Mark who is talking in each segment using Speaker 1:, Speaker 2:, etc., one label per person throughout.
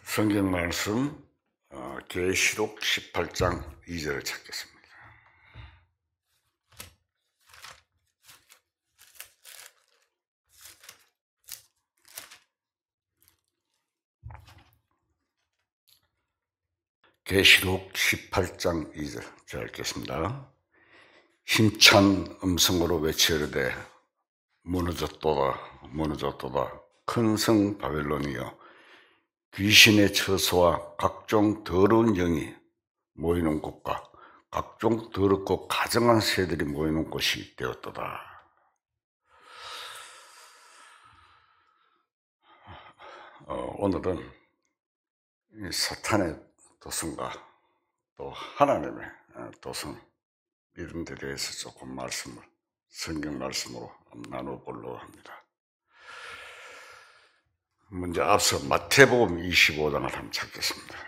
Speaker 1: 성경 말씀 계시록 18장 2절을 찾겠습니다. 계시록 18장 2절 제가 읽겠습니다. 힘찬 음성으로 외치르되 무너졌도다 무너졌도다 큰 성 바벨론이여 귀신의 처소와 각종 더러운 영이 모이는 곳과 각종 더럽고 가증한 새들이 모이는 곳이 되었도다. 오늘은 이 사탄의 도성과 또 하나님의 도성 이런 데 대해서 조금 성경 말씀으로 나눠보려고 합니다. 먼저 앞서 마태복음 25장을 한번 찾겠습니다.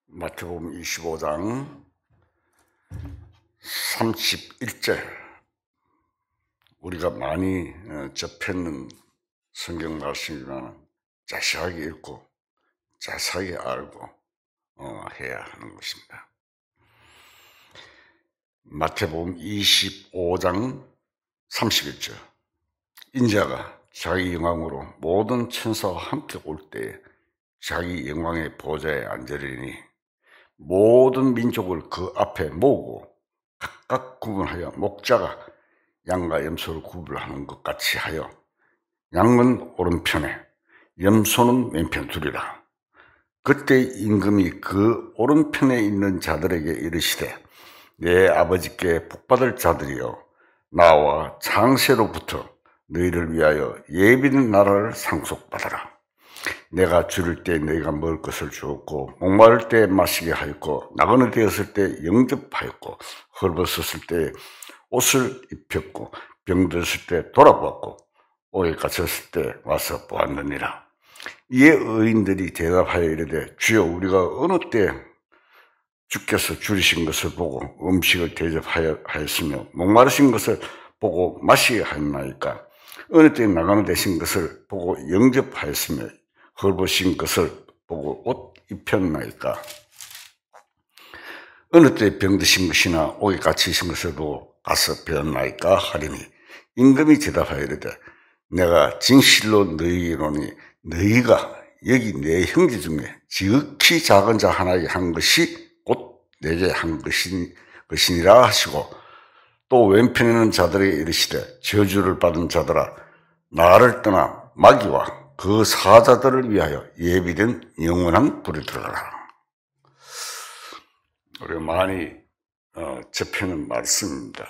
Speaker 1: 마태복음 25장 31절 우리가 많이 접했는 성경 말씀이지만 자세하게 읽고 자세하게 알고 해야 하는 것입니다. 마태복음 25장 31절 인자가 자기 영광으로 모든 천사와 함께 올 때에 자기 영광의 보좌에 앉으리니 모든 민족을 그 앞에 모으고 각각 구분하여 목자가 양과 염소를 구분하는 것 같이 하여 양은 오른편에 염소는 왼편 두리라. 그때 임금이 그 오른편에 있는 자들에게 이르시되 내 아버지께 복받을 자들이여 나와 창세로부터 너희를 위하여 예비된 나라를 상속받아라. 내가 줄일 때 너희가 먹을 것을 주었고 목마를 때 마시게 하였고 나그네 되었을 때 영접하였고 헐벗었을 때 옷을 입혔고 병들었을 때 돌아보았고 옥에 갇혔을 때 와서 보았느니라. 이에 의인들이 대답하여 이르되 주여 우리가 어느 때 주께서 줄이신 것을 보고 음식을 대접하였으며 목마르신 것을 보고 마시게 하였나이까? 어느 때 나가는 되신 것을 보고 영접하였으며 헐벗으신 것을 보고 옷 입혔나이까? 어느 때 병드신 것이나 옥에 갇히신 것을 보고 가서 배웠나이까? 하리니 임금이 대답하여 이르되 내가 진실로 너희에게 이르노니 너희가 여기 내 형제 중에 지극히 작은 자 하나에게 한 것이 곧 내게 한 것이니라 하시고 또 왼편에는 자들에게 이르시되 저주를 받은 자들아 나를 떠나 마귀와 그 사자들을 위하여 예비된 영원한 불에 들어가라. 우리가 많이 접하는 말씀입니다.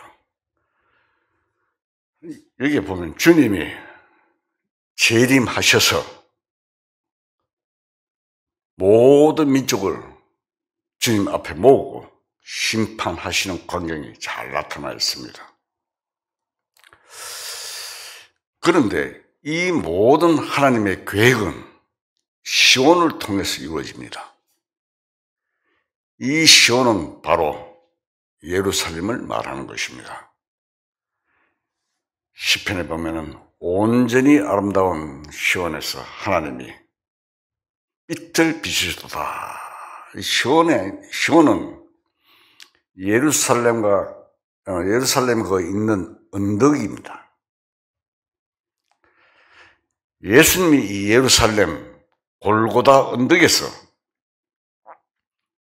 Speaker 1: 여기에 보면 주님이 재림하셔서 모든 민족을 주님 앞에 모으고 심판하시는 광경이 잘 나타나 있습니다. 그런데 이 모든 하나님의 계획은 시온을 통해서 이루어집니다. 이 시온은 바로 예루살렘을 말하는 것입니다. 시편에 보면은 온전히 아름다운 시온에서 하나님이 이틀 비추셨도다. 시온은 예루살렘과 있는 언덕입니다. 예수님이 이 예루살렘 골고다 언덕에서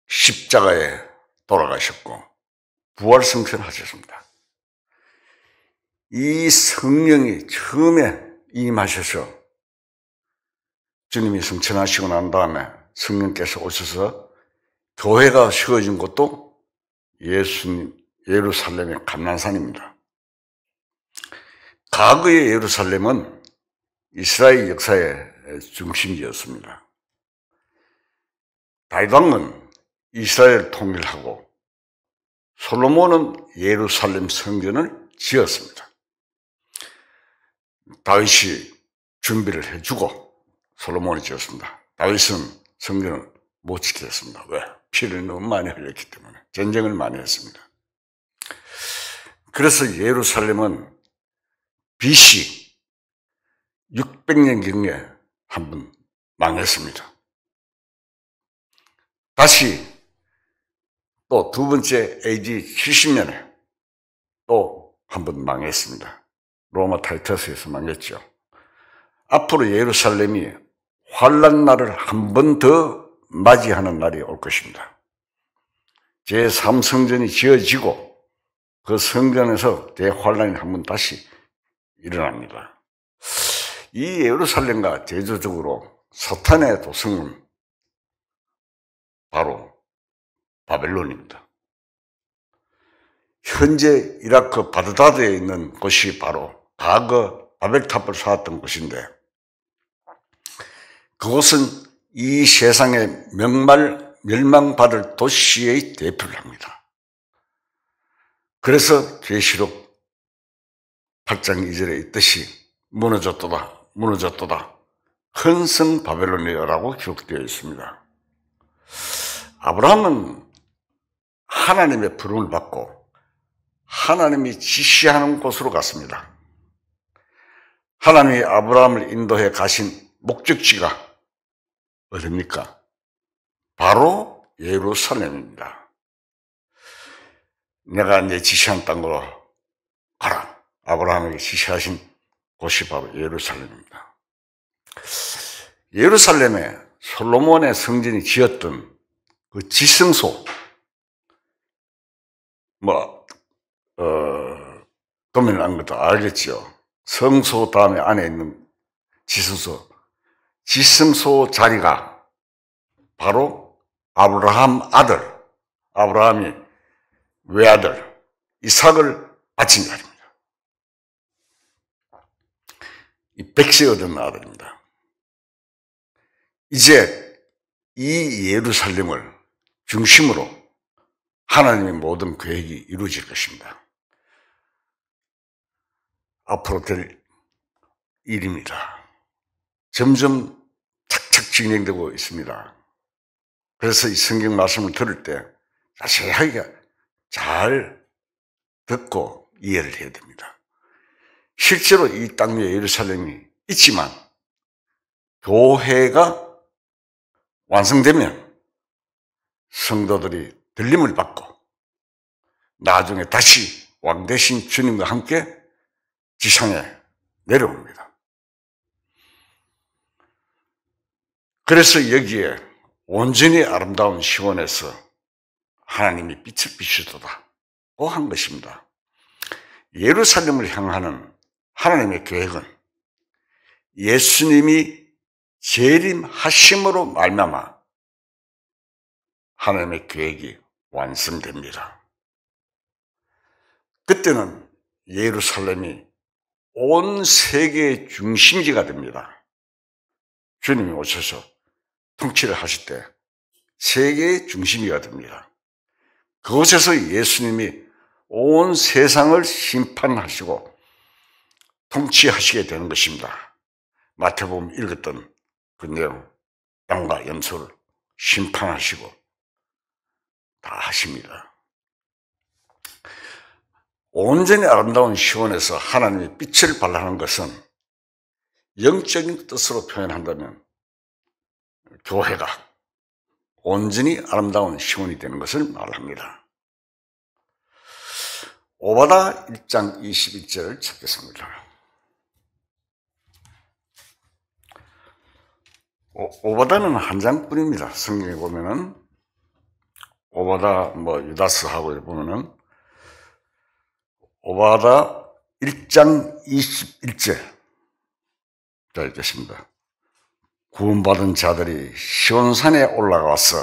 Speaker 1: 십자가에 돌아가셨고 부활승천하셨습니다. 이 성령이 처음에 임하셔서 주님이 승천하시고 난 다음에 성령께서 오셔서 교회가 세워진 것도 예루살렘의 감난산입니다. 과거의 예루살렘은 이스라엘 역사의 중심지였습니다. 다윗 왕은 이스라엘을 통일하고 솔로몬은 예루살렘 성전을 지었습니다. 다윗이 준비를 해주고 솔로몬이 지었습니다. 다윗은 성전을 못 지켰습니다. 왜? 피를 너무 많이 흘렸기 때문에 전쟁을 많이 했습니다. 그래서 예루살렘은 BC 600년경에 한번 망했습니다. 다시 또 두 번째 AD 70년에 또 한번 망했습니다. 로마 타이터스에서 망했죠. 앞으로 예루살렘이 환난 날을 한 번 더 맞이하는 날이 올 것입니다. 제3성전이 지어지고 그 성전에서 대환란이 한 번 다시 일어납니다. 이 예루살렘과 대조적으로 사탄의 도성은 바로 바벨론입니다. 현재 이라크 바그다드에 있는 곳이 바로 과거 바벨탑을 쌓았던 곳인데, 그곳은 이 세상에 멸망받을 도시의 대표를 합니다. 그래서 계시록 8장 2절에 있듯이 무너졌도다, 무너졌도다, 헌성 바벨론이라고 기록되어 있습니다. 아브라함은 하나님의 부름을 받고 하나님이 지시하는 곳으로 갔습니다. 하나님이 아브라함을 인도해 가신 목적지가 어디입니까? 바로 예루살렘입니다. 내가 내 지시한 땅으로 가라. 아브라함에게 지시하신 곳이 바로 예루살렘입니다. 예루살렘에 솔로몬의 성전이 지었던 그 지성소, 도면을 안 것도 알겠죠. 성소 다음에 안에 있는 지성소 자리가 바로 아브라함이 외아들 이삭을 바친 자리입니다. 이 백세 얻은 아들입니다. 이제 이 예루살렘을 중심으로 하나님의 모든 계획이 이루어질 것입니다. 앞으로 될 일입니다. 점점 착착 진행되고 있습니다. 그래서 이 성경 말씀을 들을 때 자세하게 잘 듣고 이해를 해야 됩니다. 실제로 이 땅 위에 예루살렘이 있지만 교회가 완성되면 성도들이 들림을 받고 나중에 다시 왕 대신 주님과 함께 지상에 내려옵니다. 그래서 여기에 온전히 아름다운 시온에서 하나님이 빛을 비추도다고 한 것입니다. 예루살렘을 향하는 하나님의 계획은 예수님이 재림하심으로 말미암아 하나님의 계획이 완성됩니다. 그때는 예루살렘이 온 세계의 중심지가 됩니다. 주님이 오셔서 통치를 하실 때 세계의 중심지가 됩니다. 그곳에서 예수님이 온 세상을 심판하시고 통치하시게 되는 것입니다. 마태복음 읽었던 그 내용, 땅과 염소를 심판하시고 다 하십니다. 온전히 아름다운 시온에서 하나님의 빛을 발하는 것은 영적인 뜻으로 표현한다면 교회가 온전히 아름다운 시온이 되는 것을 말합니다. 오바다 1장 21절을 찾겠습니다. 오바다는 한 장뿐입니다. 성경에 보면은 오바다 유다스하고 보면은 오바다 1장 21절 자 읽겠습니다. 구원받은 자들이 시온산에 올라가서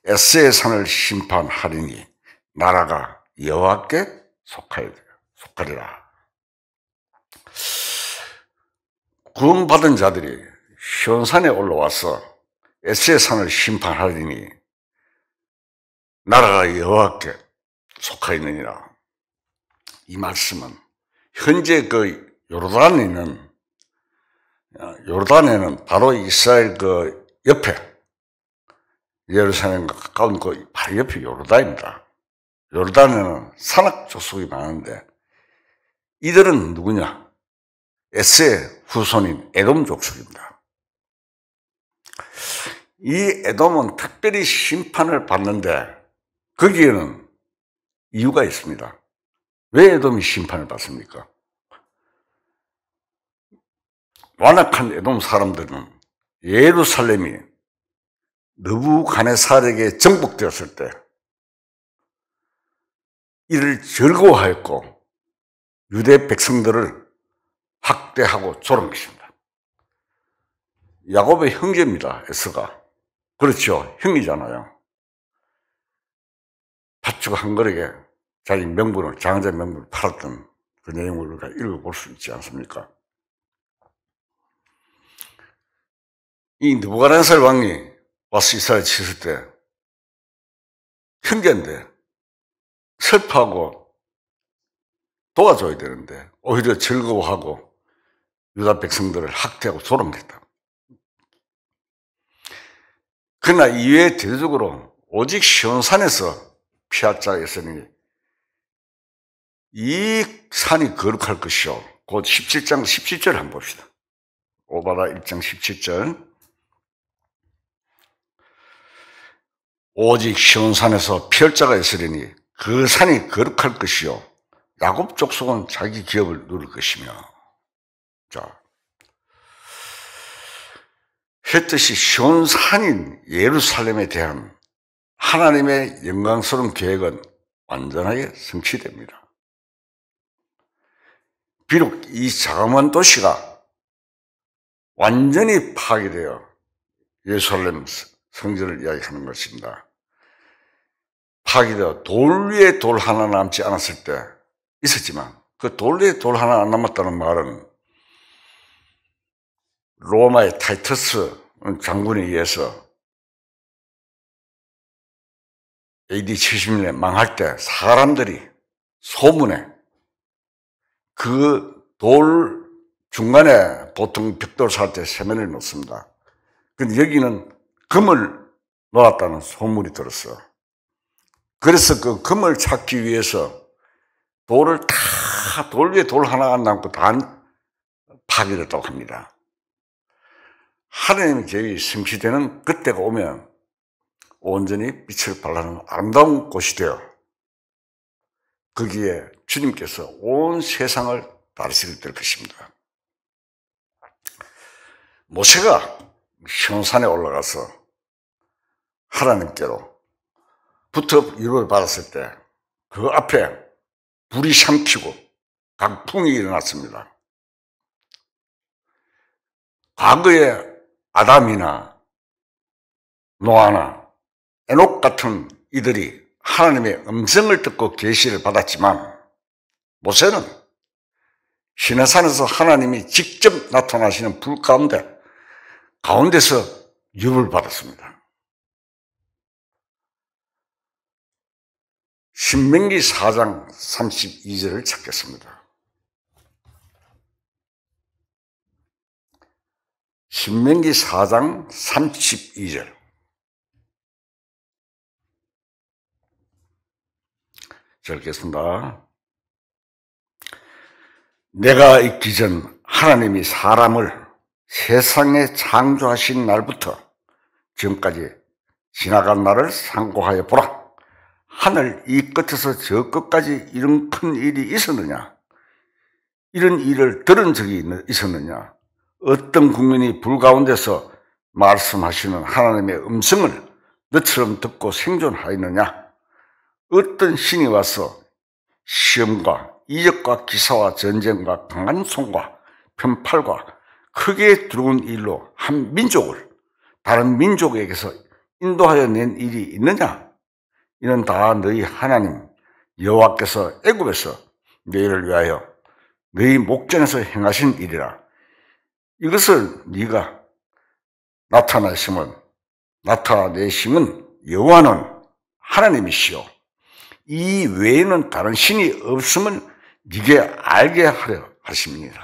Speaker 1: 에스의 산을 심판하리니 나라가 여호와께 속하리라. 구원받은 자들이 시온산에 올라와서 에스의 산을 심판하리니 나라가 여호와께 속하였느니라. 이 말씀은 현재 그 요르단에는 바로 이스라엘 그 옆에 예루살렘과 가까운 그 바로 옆에 요르단입니다. 요르단에는 산악 족속이 많은데 이들은 누구냐? 에스의 후손인 에돔 족속입니다. 이 에돔은 특별히 심판을 받는데 거기에는 이유가 있습니다. 왜 에돔이 심판을 받습니까? 완악한 에돔 사람들은 예루살렘이 느부갓네살에게 정복되었을 때 이를 즐거워하였고 유대 백성들을 학대하고 조른 것입니다. 야곱의 형제입니다. 에서가. 그렇죠. 형이잖아요. 팥죽 한 그릇에 자기 명분을, 장자 명분을 팔았던 그 내용을 우리가 읽어볼 수 있지 않습니까? 이 느부갓네살 왕이 와서 이스라엘 치실 때 형제인데 슬퍼하고 도와줘야 되는데 오히려 즐거워하고 유다 백성들을 학대하고 조롱했다. 그러나 이외에 대대적으로 오직 시온산에서 피할 자가 있으니 이 산이 거룩할 것이요. 곧 17장 17절 한번 봅시다. 오바라 1장 17절. 오직 시온산에서 피할 자가 있으리니 그 산이 거룩할 것이요. 야곱 족속은 자기 기업을 누릴 것이며. 자, 했듯이 시온산인 예루살렘에 대한 하나님의 영광스러운 계획은 완전하게 성취됩니다. 비록 이 자그마한 도시가 완전히 파괴되어 예루살렘 성전을 이야기하는 것입니다. 파괴되어 돌 위에 돌 하나 남지 않았을 때 있었지만 그 돌 위에 돌 하나 안 남았다는 말은 로마의 타이터스 장군에 의해서 AD 70년에 망할 때 사람들이 소문에 그 돌 중간에 보통 벽돌 살 때 세면을 놓습니다. 근데 여기는 금을 놓았다는 소문이 들었어. 그래서 그 금을 찾기 위해서 돌을 다, 돌 위에 돌 하나 안 남고 다 파괴됐다고 합니다. 하나님의 계획이 성취되는 그때가 오면 온전히 빛을 발하는 아름다운 곳이 되어 거기에 주님께서 온 세상을 다스리게 될 것입니다. 모세가 시온산에 올라가서 하나님께로 부터 위로를 받았을 때 그 앞에 불이 삼키고 강풍이 일어났습니다. 과거에 아담이나 노아나 에녹 같은 이들이 하나님의 음성을 듣고 계시를 받았지만 모세는 시내산에서 하나님이 직접 나타나시는 불 가운데서 유를 받았습니다. 신명기 4장 32절을 찾겠습니다. 신명기 4장 32절. 잘 읽겠습니다. 내가 있기 전 하나님이 사람을 세상에 창조하신 날부터 지금까지 지나간 날을 상고하여 보라. 하늘 이 끝에서 저 끝까지 이런 큰 일이 있었느냐? 이런 일을 들은 적이 있었느냐? 어떤 국민이 불 가운데서 말씀하시는 하나님의 음성을 너처럼 듣고 생존하였느냐? 어떤 신이 와서 시험과 이적과 기사와 전쟁과 강한 손과 편팔과 크게 들어온 일로 한 민족을 다른 민족에게서 인도하여 낸 일이 있느냐? 이는 다 너희 하나님 여호와께서 애굽에서 너희를 위하여 너희 목전에서 행하신 일이라. 이것을 네가 나타내심은 여호와는 하나님이시오. 이 외에는 다른 신이 없음을 네게 알게 하려 하십니다.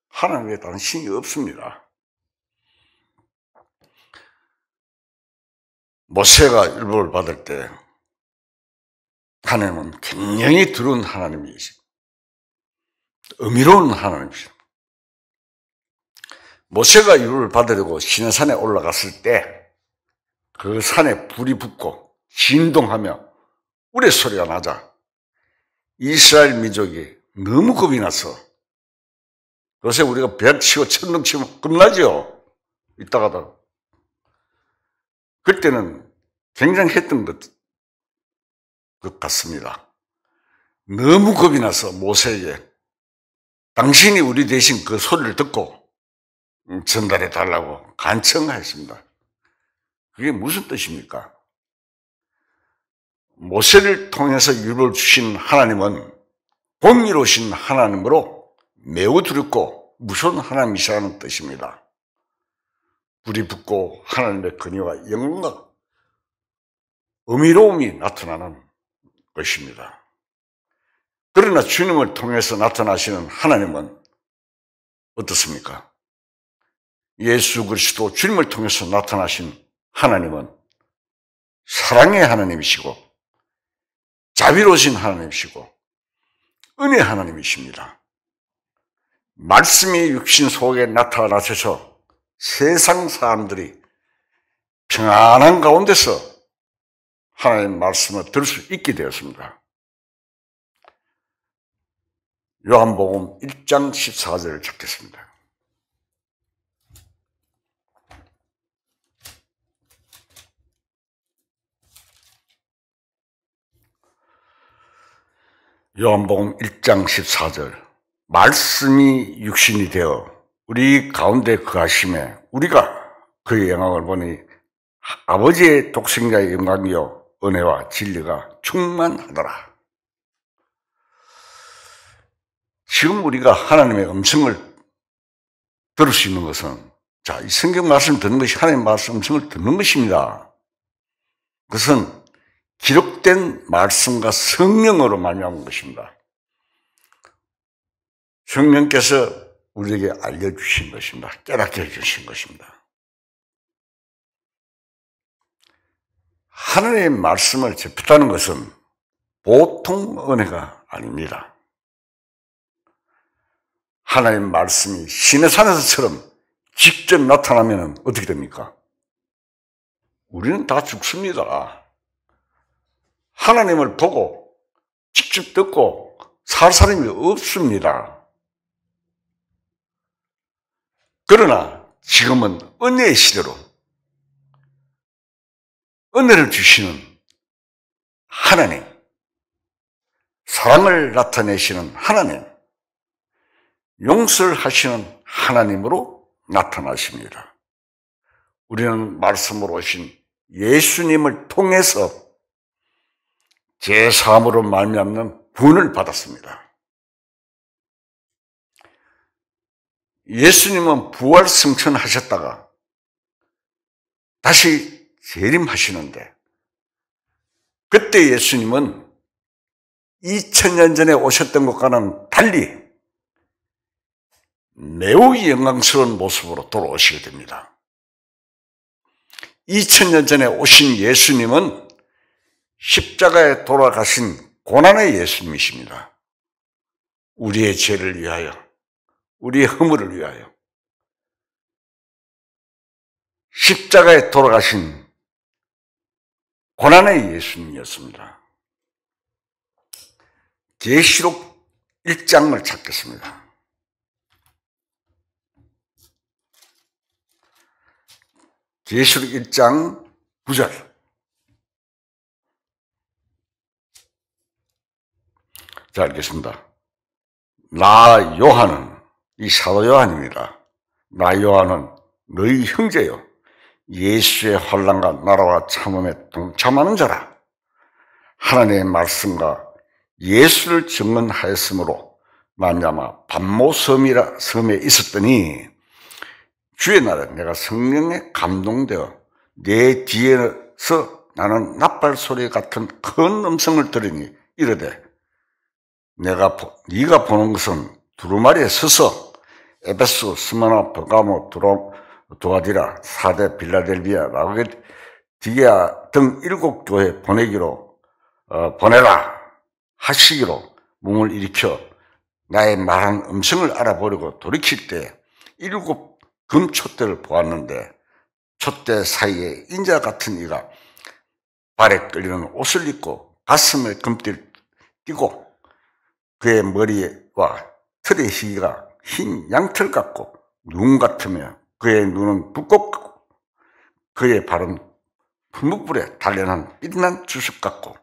Speaker 1: 하나님 외에 다른 신이 없습니다. 모세가 율법을 받을 때 하나님은 굉장히 두려운 하나님이십니다. 의미로운 하나님이십니다. 모세가 유를 받으려고 시내산에 올라갔을 때 그 산에 불이 붙고 진동하며 우레소리가 나자 이스라엘 민족이 너무 겁이 나서, 요새 우리가 배 치고 천둥 치면 겁나죠? 이따가다. 그때는 굉장했던 것 같습니다. 너무 겁이 나서 모세에게 당신이 우리 대신 그 소리를 듣고 전달해 달라고 간청하였습니다. 그게 무슨 뜻입니까? 모세를 통해서 율법을 주신 하나님은 공의로우신 하나님으로 매우 두렵고 무서운 하나님이시라는 뜻입니다. 불이 붙고 하나님의 권위와 영광과 의미로움이 나타나는 것입니다. 그러나 주님을 통해서 나타나시는 하나님은 어떻습니까? 예수 그리스도 주님을 통해서 나타나신 하나님은 사랑의 하나님이시고 자비로우신 하나님이시고 은혜 하나님이십니다. 말씀이 육신 속에 나타나셔서 세상 사람들이 평안한 가운데서 하나님의 말씀을 들을 수 있게 되었습니다. 요한복음 1장 14절을 찾겠습니다. 요한복음 1장 14절, 말씀이 육신이 되어 우리 가운데 거하심에 우리가 그의 영광을 보니 아버지의 독생자의 영광이요 은혜와 진리가 충만하더라. 지금 우리가 하나님의 음성을 들을 수 있는 것은, 자, 이 성경 말씀을 듣는 것이 하나님의 말씀 음성을 듣는 것입니다. 그것은 기록된 말씀과 성령으로 말미암은 것입니다. 성령께서 우리에게 알려주신 것입니다. 깨닫게 해주신 것입니다. 하나님의 말씀을 접했다는 것은 보통 은혜가 아닙니다. 하나님의 말씀이 시내산에서처럼 직접 나타나면 어떻게 됩니까? 우리는 다 죽습니다. 하나님을 보고 직접 듣고 살 사람이 없습니다. 그러나 지금은 은혜의 시대로 은혜를 주시는 하나님, 사랑을 나타내시는 하나님, 용서를 하시는 하나님으로 나타나십니다. 우리는 말씀으로 오신 예수님을 통해서 제사함으로 말미암는 구원을 받았습니다. 예수님은 부활 승천하셨다가 다시 재림하시는데, 그때 예수님은 2000년 전에 오셨던 것과는 달리 매우 영광스러운 모습으로 돌아오시게 됩니다. 2000년 전에 오신 예수님은 십자가에 돌아가신 고난의 예수님이십니다. 우리의 죄를 위하여, 우리의 허물을 위하여 십자가에 돌아가신 고난의 예수님이었습니다. 계시록 1장을 찾겠습니다. 계시록 1장 9절. 자, 알겠습니다. 나 요한은, 이 사도 요한입니다. 나 요한은 너희 형제요, 예수의 환난과 나라와 참음에 동참하는 자라. 하나님의 말씀과 예수를 증언하였으므로 말미암아 반모 섬에 있었더니 주의 날에 내가 성령에 감동되어 내 뒤에서 나는 나팔 소리 같은 큰 음성을 들으니 이르되, 네가 보는 것은 두루마리에 서서 에베소, 스무나, 버가모, 두아디라, 사데, 빌라델비아, 라오디게아 등 7교회 보내라 하시기로 몸을 일으켜 나의 말한 음성을 알아보려고 돌이킬 때 7 금촛대를 보았는데 촛대 사이에 인자 같은 이가 발에 끌리는 옷을 입고 가슴에 금띠를 띠고 그의 머리와 털의 희가 흰 양털 같고 눈 같으며 그의 눈은 붉고 같고 그의 발은 풀무불에 단련한 빛난 주석 같고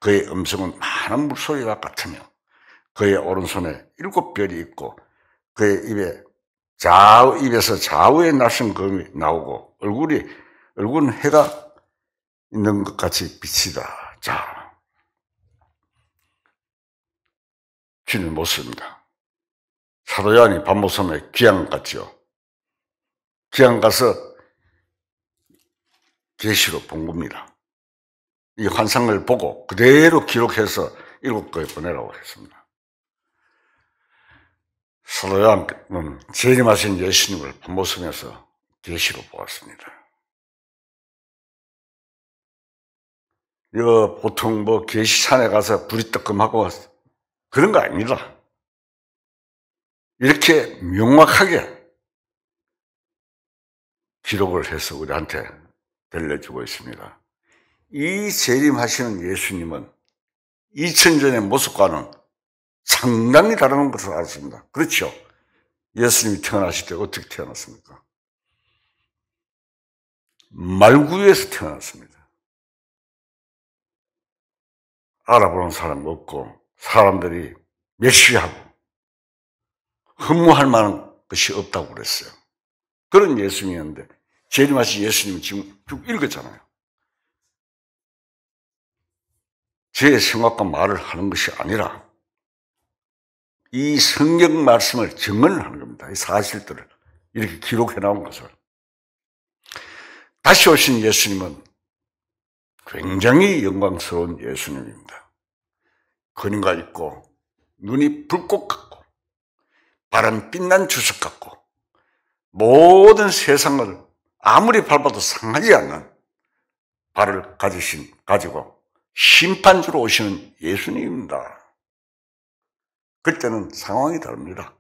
Speaker 1: 그의 음성은 많은 물소리와 같으며 그의 오른손에 7 별이 있고 그의 입에서 좌우에 날선 검이 나오고 얼굴은 해가 있는 것 같이 빛이다. 자, 주님 모습입니다. 사도 요한이 반모섬에 귀양 갔죠. 귀양 가서 계시로 본 겁니다. 이 환상을 보고 그대로 기록해서 7교에 보내라고 했습니다. 사도 요한은 재림하신 예수님을 반모섬에서 계시로 보았습니다. 이거 보통 계시산에 가서 불이 뜨끔하고 그런 거 아닙니다. 이렇게 명확하게 기록을 해서 우리한테 들려주고 있습니다. 이 재림하시는 예수님은 2000전의 모습과는 상당히 다른 것을 알았습니다. 그렇죠? 예수님이 태어나실 때 어떻게 태어났습니까? 말구유에서 태어났습니다. 알아보는 사람 없고 사람들이 멸시하고 흠모할 만한 것이 없다고 그랬어요. 그런 예수님이었는데 재림하신 예수님은 지금 쭉 읽었잖아요. 제 생각과 말을 하는 것이 아니라 이 성경 말씀을 증언을 하는 겁니다. 이 사실들을 이렇게 기록해 나온 것을. 다시 오신 예수님은 굉장히 영광스러운 예수님입니다. 근육가 있고 눈이 불꽃 같고 발은 빛난 주석 같고 모든 세상을 아무리 밟아도 상하지 않는 발을 가지고 심판주로 오시는 예수님입니다. 그때는 상황이 다릅니다.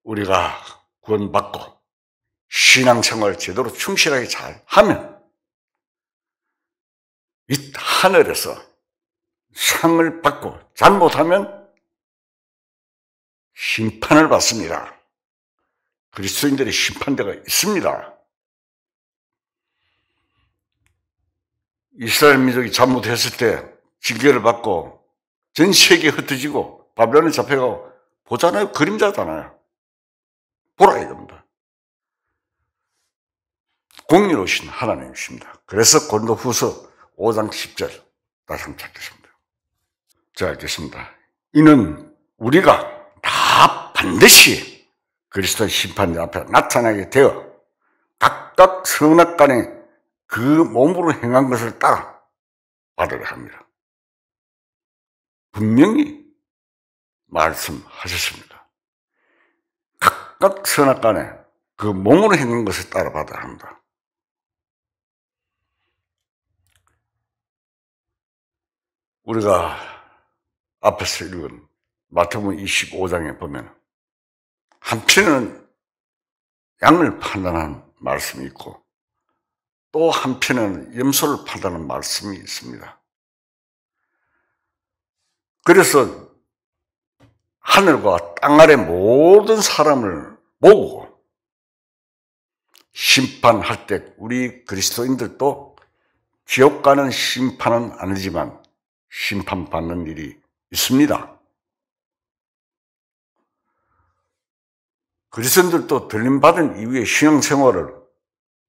Speaker 1: 우리가 구원받고 신앙생활을 제대로 충실하게 잘 하면 이 하늘에서 상을 받고 잘못하면 심판을 받습니다. 그리스도인들의 심판대가 있습니다. 이스라엘 민족이 잘못했을 때 징계를 받고 전 세계에 흩어지고 바벨론에 잡혀가고 보잖아요. 그림자잖아요. 보라 이겁니다. 공의로우신 하나님이십니다. 그래서 고린도후서 5장 10절 다시 한번 찾겠습니다. 자, 읽겠습니다. 이는 우리가 다 반드시 그리스도의 심판대 앞에 나타나게 되어 각각 선악간에 그 몸으로 행한 것을 따라 받으려 합니다. 분명히 말씀하셨습니다. 각각 선악간에 그 몸으로 행한 것을 따라 받아야 합니다. 우리가 앞에서 읽은 마태복음 25장에 보면 한편은 양을 판단하는 말씀이 있고 또 한편은 염소를 판단하는 말씀이 있습니다. 그래서 하늘과 땅 아래 모든 사람을 모으고 심판할 때 우리 그리스도인들도 지옥 가는 심판은 아니지만 심판받는 일이 있습니다. 그리스도인들도 들림받은 이후에 신앙생활을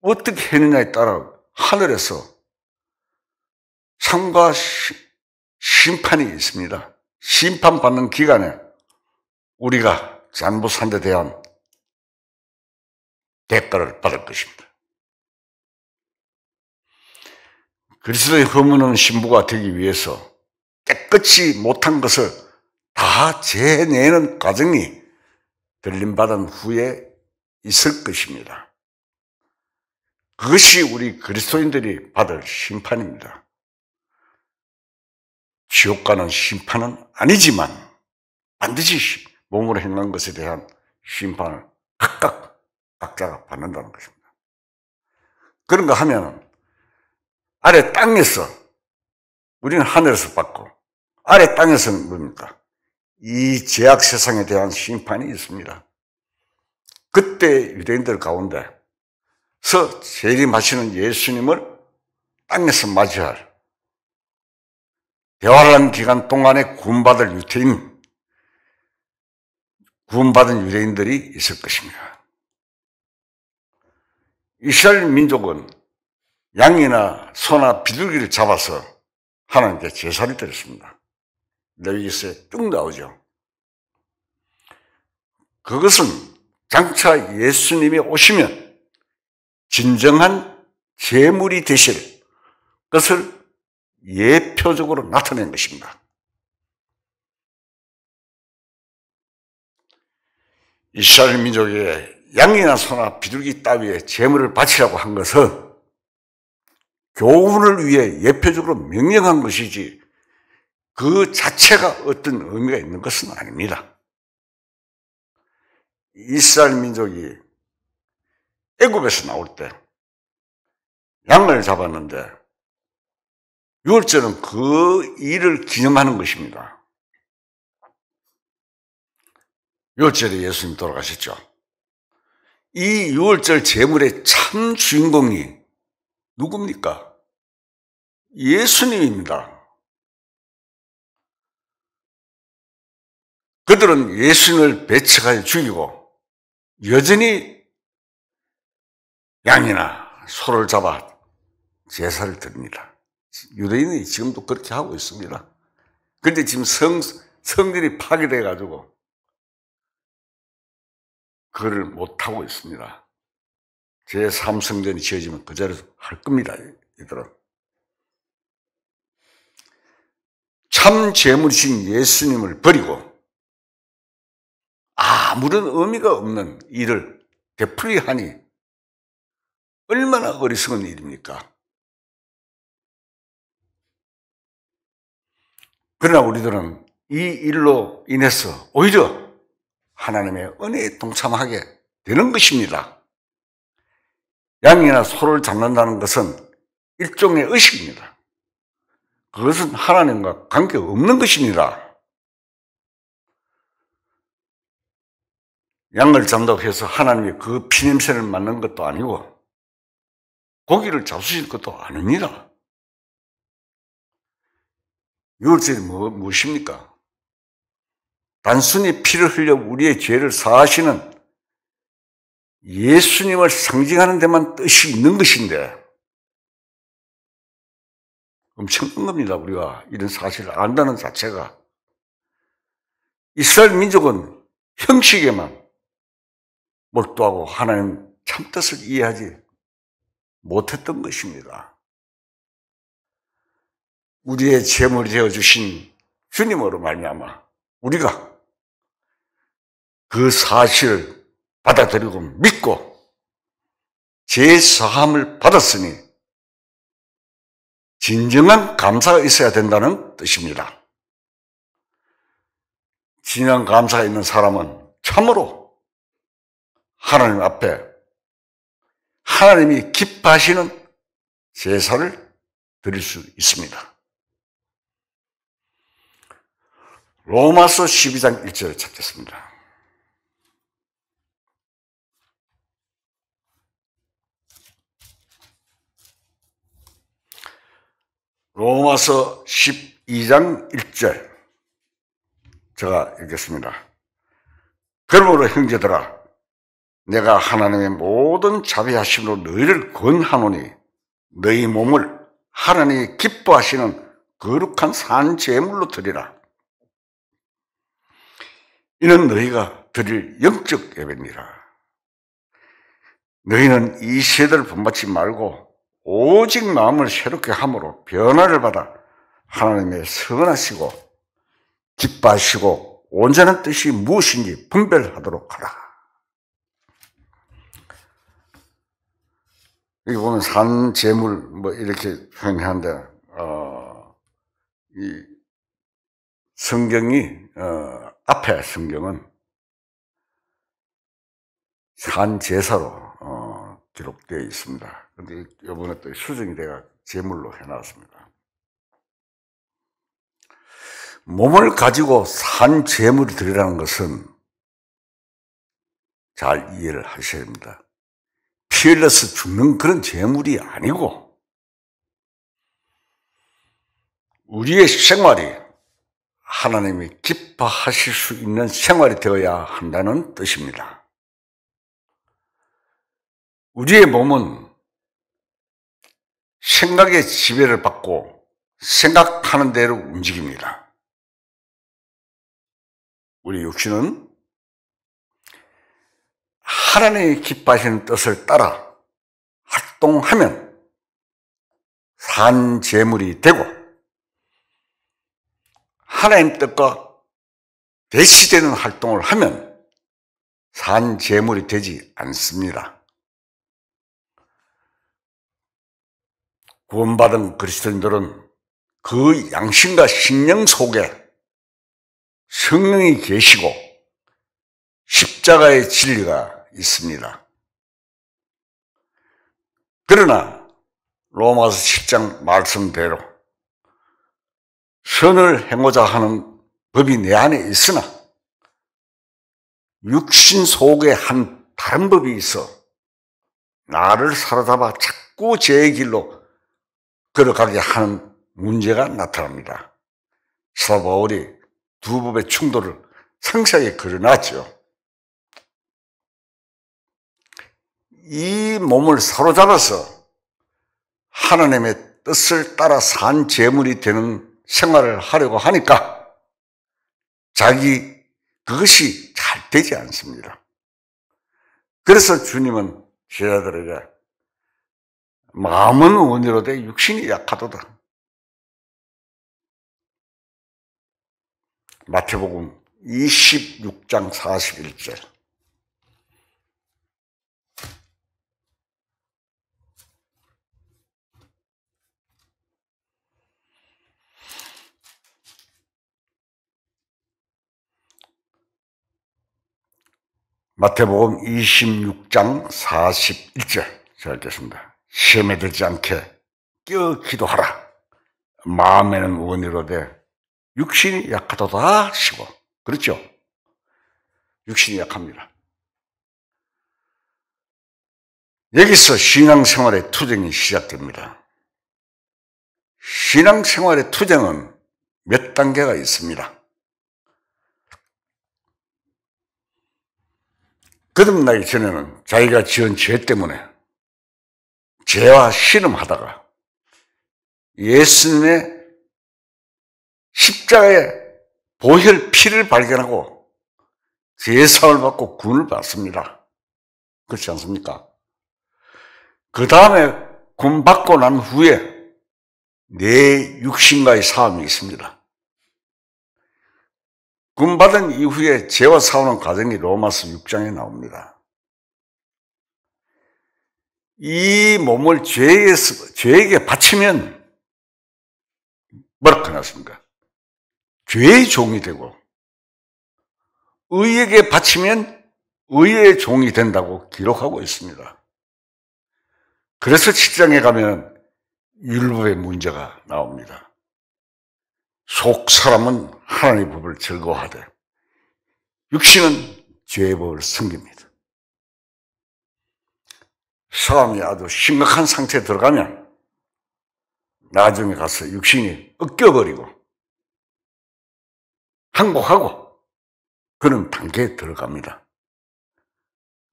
Speaker 1: 어떻게 했느냐에 따라 하늘에서 상과 심판이 있습니다. 심판받는 기간에 우리가 잘못한 데 대한 대가를 받을 것입니다. 그리스도의 허물없는 신부가 되기 위해서 깨끗이 못한 것을 다 재내는 과정이 들림받은 후에 있을 것입니다. 그것이 우리 그리스도인들이 받을 심판입니다. 지옥 가는 심판은 아니지만 반드시 몸으로 행한 것에 대한 심판을 각자가 받는다는 것입니다. 그런가 하면 아래 땅에서, 우리는 하늘에서 받고 아래 땅에서는 뭡니까? 이 죄악 세상에 대한 심판이 있습니다. 그때 유대인들 가운데서 재림하시는 예수님을 땅에서 맞이할, 대화라는 기간 동안에 구원받은 유대인들이 있을 것입니다. 이스라엘 민족은 양이나 소나 비둘기를 잡아서 하나님께 제사를 드렸습니다. 레위기서에 쭉 나오죠. 그것은 장차 예수님이 오시면 진정한 제물이 되실 것을 예표적으로 나타낸 것입니다. 이스라엘 민족에게 양이나 소나 비둘기 따위의 제물을 바치라고 한 것은 교훈을 위해 예표적으로 명령한 것이지 그 자체가 어떤 의미가 있는 것은 아닙니다. 이스라엘 민족이 애굽에서 나올 때 양을 잡았는데 유월절은 그 일을 기념하는 것입니다. 유월절에 예수님 돌아가셨죠. 이 유월절 제물의 참 주인공이 누굽니까? 예수님입니다. 그들은 예수님을 배척하여 죽이고 여전히 양이나 소를 잡아 제사를 드립니다. 유대인이 지금도 그렇게 하고 있습니다. 그런데 지금 성전이 파괴돼가지고 그걸 못하고 있습니다. 제3성전이 지어지면 그 자리에서 할 겁니다. 이들은. 참 제물이신 예수님을 버리고 아무런 의미가 없는 일을 되풀이하니 얼마나 어리석은 일입니까? 그러나 우리들은 이 일로 인해서 오히려 하나님의 은혜에 동참하게 되는 것입니다. 양이나 소를 잡는다는 것은 일종의 의식입니다. 그것은 하나님과 관계없는 것입니다. 양을 잡는다고 해서 하나님이 그 피냄새를 맡는 것도 아니고 고기를 잡수실 것도 아닙니다. 유월절이 무엇입니까? 단순히 피를 흘려 우리의 죄를 사하시는 예수님을 상징하는 데만 뜻이 있는 것인데 엄청난 겁니다. 우리가 이런 사실을 안다는 자체가. 이스라엘 민족은 형식에만 몰두하고 하나님 참뜻을 이해하지 못했던 것입니다. 우리의 제물이 되어주신 주님으로 말미암아 우리가 그 사실을 받아들이고 믿고 죄사함을 받았으니 진정한 감사가 있어야 된다는 뜻입니다. 진정한 감사가 있는 사람은 참으로 하나님 앞에 하나님이 기뻐하시는 제사를 드릴 수 있습니다. 로마서 12장 1절을 찾겠습니다. 로마서 12장 1절 제가 읽겠습니다. 그러므로 형제들아 내가 하나님의 모든 자비하심으로 너희를 권하노니 너희 몸을 하나님이 기뻐하시는 거룩한 산 제물로 드리라. 이는 너희가 드릴 영적 예배니라. 너희는 이 세대를 본받지 말고 오직 마음을 새롭게 함으로 변화를 받아 하나님의 선하시고 기뻐하시고 온전한 뜻이 무엇인지 분별하도록 하라. 여기 보면 산 제물 뭐 이렇게 표현하는데 이 성경이 앞에 성경은 산제사로 기록되어 있습니다. 그런데 이번에 또 수정이 돼가 제물로 해놨습니다. 몸을 가지고 산제물을 드리라는 것은 잘 이해를 하셔야 합니다. 피 흘려서 죽는 그런 제물이 아니고 우리의 생활이 하나님이 기뻐하실 수 있는 생활이 되어야 한다는 뜻입니다. 우리의 몸은 생각의 지배를 받고 생각하는 대로 움직입니다. 우리 육신은 하나님이 기뻐하시는 뜻을 따라 활동하면 산제물이 되고 하나님 뜻과 대치되는 활동을 하면 산제물이 되지 않습니다. 구원받은 그리스도인들은 그 양심과 신령 속에 성령이 계시고 십자가의 진리가 있습니다. 그러나 로마서 10장 말씀대로 선을 행고자 하는 법이 내 안에 있으나 육신 속에 한 다른 법이 있어 나를 사로잡아 자꾸 제 길로 걸어가게 하는 문제가 나타납니다. 사도 바울이 두 법의 충돌을 상세하게 그려놨죠. 이 몸을 사로잡아서 하나님의 뜻을 따라 산 제물이 되는 생활을 하려고 하니까 그것이 잘 되지 않습니다. 그래서 주님은 제자들에게 마음은 원이로되 육신이 약하도다. 마태복음 26장 41절. 마태복음 26장 41절 잘 읽겠습니다. 시험에 들지 않게 깨어 기도하라. 마음에는 원이로되 육신이 약하도다 하시고. 그렇죠? 육신이 약합니다. 여기서 신앙생활의 투쟁이 시작됩니다. 신앙생활의 투쟁은 몇 단계가 있습니다. 거듭나기 전에는 자기가 지은 죄 때문에 죄와 씨름하다가 예수님의 십자가의 보혈 피를 발견하고 제사를 받고 구원을 받습니다. 그렇지 않습니까? 그 다음에 구원 받고 난 후에 내 육신과의 싸움이 있습니다. 구원 받은 이후에 죄와 싸우는 과정이 로마서 6장에 나옵니다. 이 몸을 죄에게 바치면 뭐라고 해놨습니까? 죄의 종이 되고 의에게 바치면 의의 종이 된다고 기록하고 있습니다. 그래서 7장에 가면 율법의 문제가 나옵니다. 속 사람은 하나님의 법을 즐거워하되 육신은 죄의 법을 섬깁니다. 사람이 아주 심각한 상태에 들어가면 나중에 가서 육신이 꺾여버리고 항복하고 그런 단계에 들어갑니다.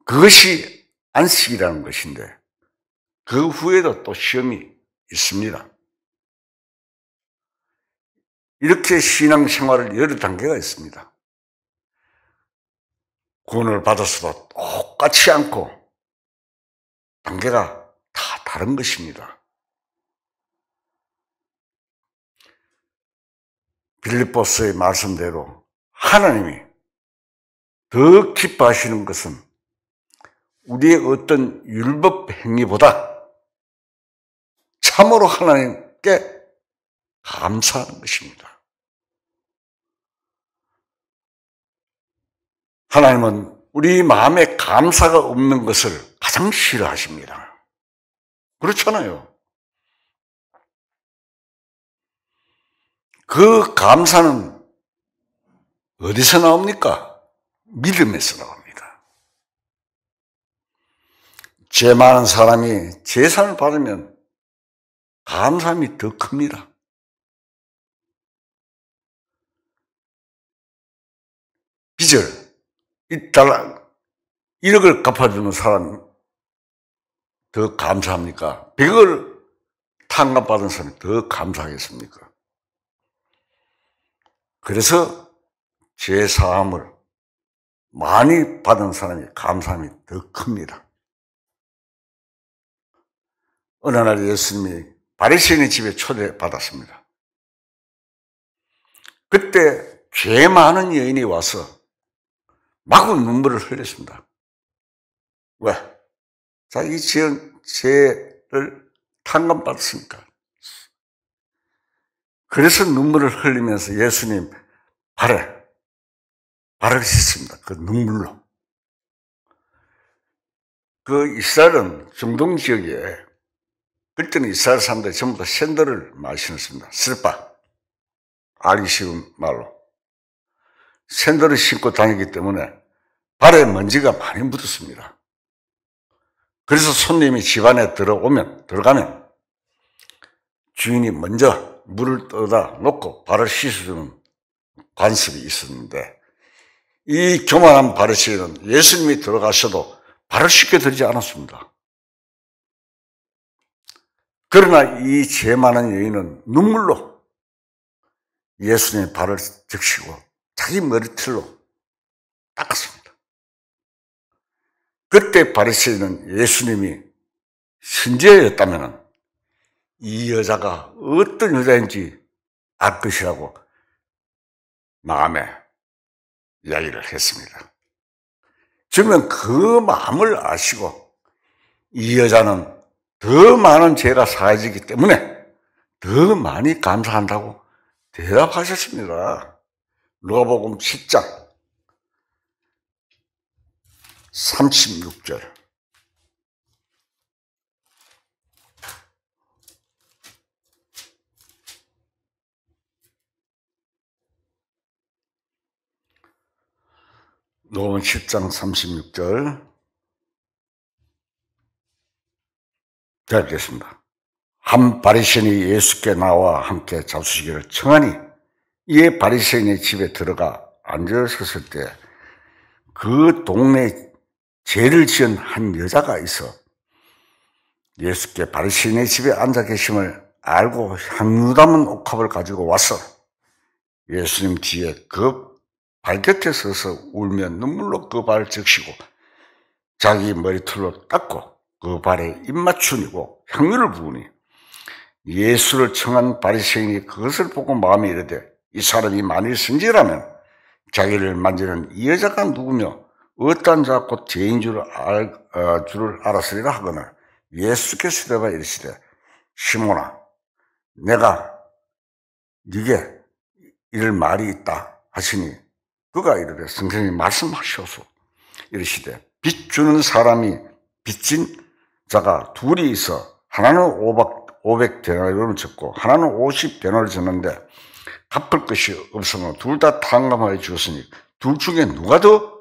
Speaker 1: 그것이 안식이라는 것인데 그 후에도 또 시험이 있습니다. 이렇게 신앙생활을 여러 단계가 있습니다. 구원을 받았어도 똑같지 않고 단계가 다 다른 것입니다. 빌립보서의 말씀대로 하나님이 더 기뻐하시는 것은 우리의 어떤 율법 행위보다 참으로 하나님께 감사하는 것입니다. 하나님은 우리 마음에 감사가 없는 것을 가장 싫어하십니다. 그렇잖아요. 그 감사는 어디서 나옵니까? 믿음에서 나옵니다. 죄 많은 사람이 제사를 받으면 감사함이 더 큽니다. 빚을 1억을 갚아주는 사람이 더 감사합니까? 100억을 탕감받은 사람이 더 감사하겠습니까? 그래서 죄사함을 많이 받은 사람이 감사함이 더 큽니다. 어느 날 예수님이 바리새인의 집에 초대받았습니다. 그때 죄 많은 여인이 와서 마구 눈물을 흘렸습니다. 왜? 자기 지은 죄를 탕감받았으니까. 그래서 눈물을 흘리면서 예수님 발을 씻습니다. 그 눈물로. 그 이스라엘은 중동 지역에 그때는 이스라엘 사람들이 전부 다 샌들을 많이 신었습니다. 슬빠. 알기 쉬운 말로. 샌들을 신고 다니기 때문에 발에 먼지가 많이 묻었습니다. 그래서 손님이 집안에 들어가면 주인이 먼저 물을 떠다 놓고 발을 씻어주는 관습이 있었는데 이 교만한 바리새인은 예수님이 들어가셔도 발을 씻겨드리지 않았습니다. 그러나 이 죄 많은 여인은 눈물로 예수님의 발을 적시고 자기 머리털로 닦았습니다. 그때 바리새인은 예수님이 선지자였다면 이 여자가 어떤 여자인지 알 것이라고 마음에 이야기를 했습니다. 그러면 그 마음을 아시고 이 여자는 더 많은 죄가 사해지기 때문에 더 많이 감사한다고 대답하셨습니다. 누가복음 10장 36절. 누가복음 10장 36절. 잘 읽겠습니다. 한 바리새인이 예수께 나와 함께 잡수시기를 청하니 이에 바리새인의 집에 들어가 앉으셨을 때 그 동네에 죄를 지은 한 여자가 있어 예수께 바리새인의 집에 앉아 계심을 알고 향유 담은 옥합을 가지고 와서 예수님 뒤에 그 발 곁에 서서 울며 눈물로 그 발을 적시고 자기 머리털로 닦고 그 발에 입맞춤이고 향유를 부으니 예수를 청한 바리새인이 그것을 보고 마음에 이르되 이 사람이 만일 선지라면 자기를 만지는 이 여자가 누구며 어떠한 자 곧 죄인 줄을 알았으리라 하거늘 예수께서 대답하여 이르시되 시몬아 내가 네게 이럴 말이 있다 하시니 그가 이르되 선생님이 말씀하시오소. 이르시되 빚 주는 사람이 빚진 자가 둘이 있어 하나는 500데나리온을 졌고 하나는 50데나리온을 졌는데 갚을 것이 없으면 둘 다 탕감하여 주었으니 둘 중에 누가 더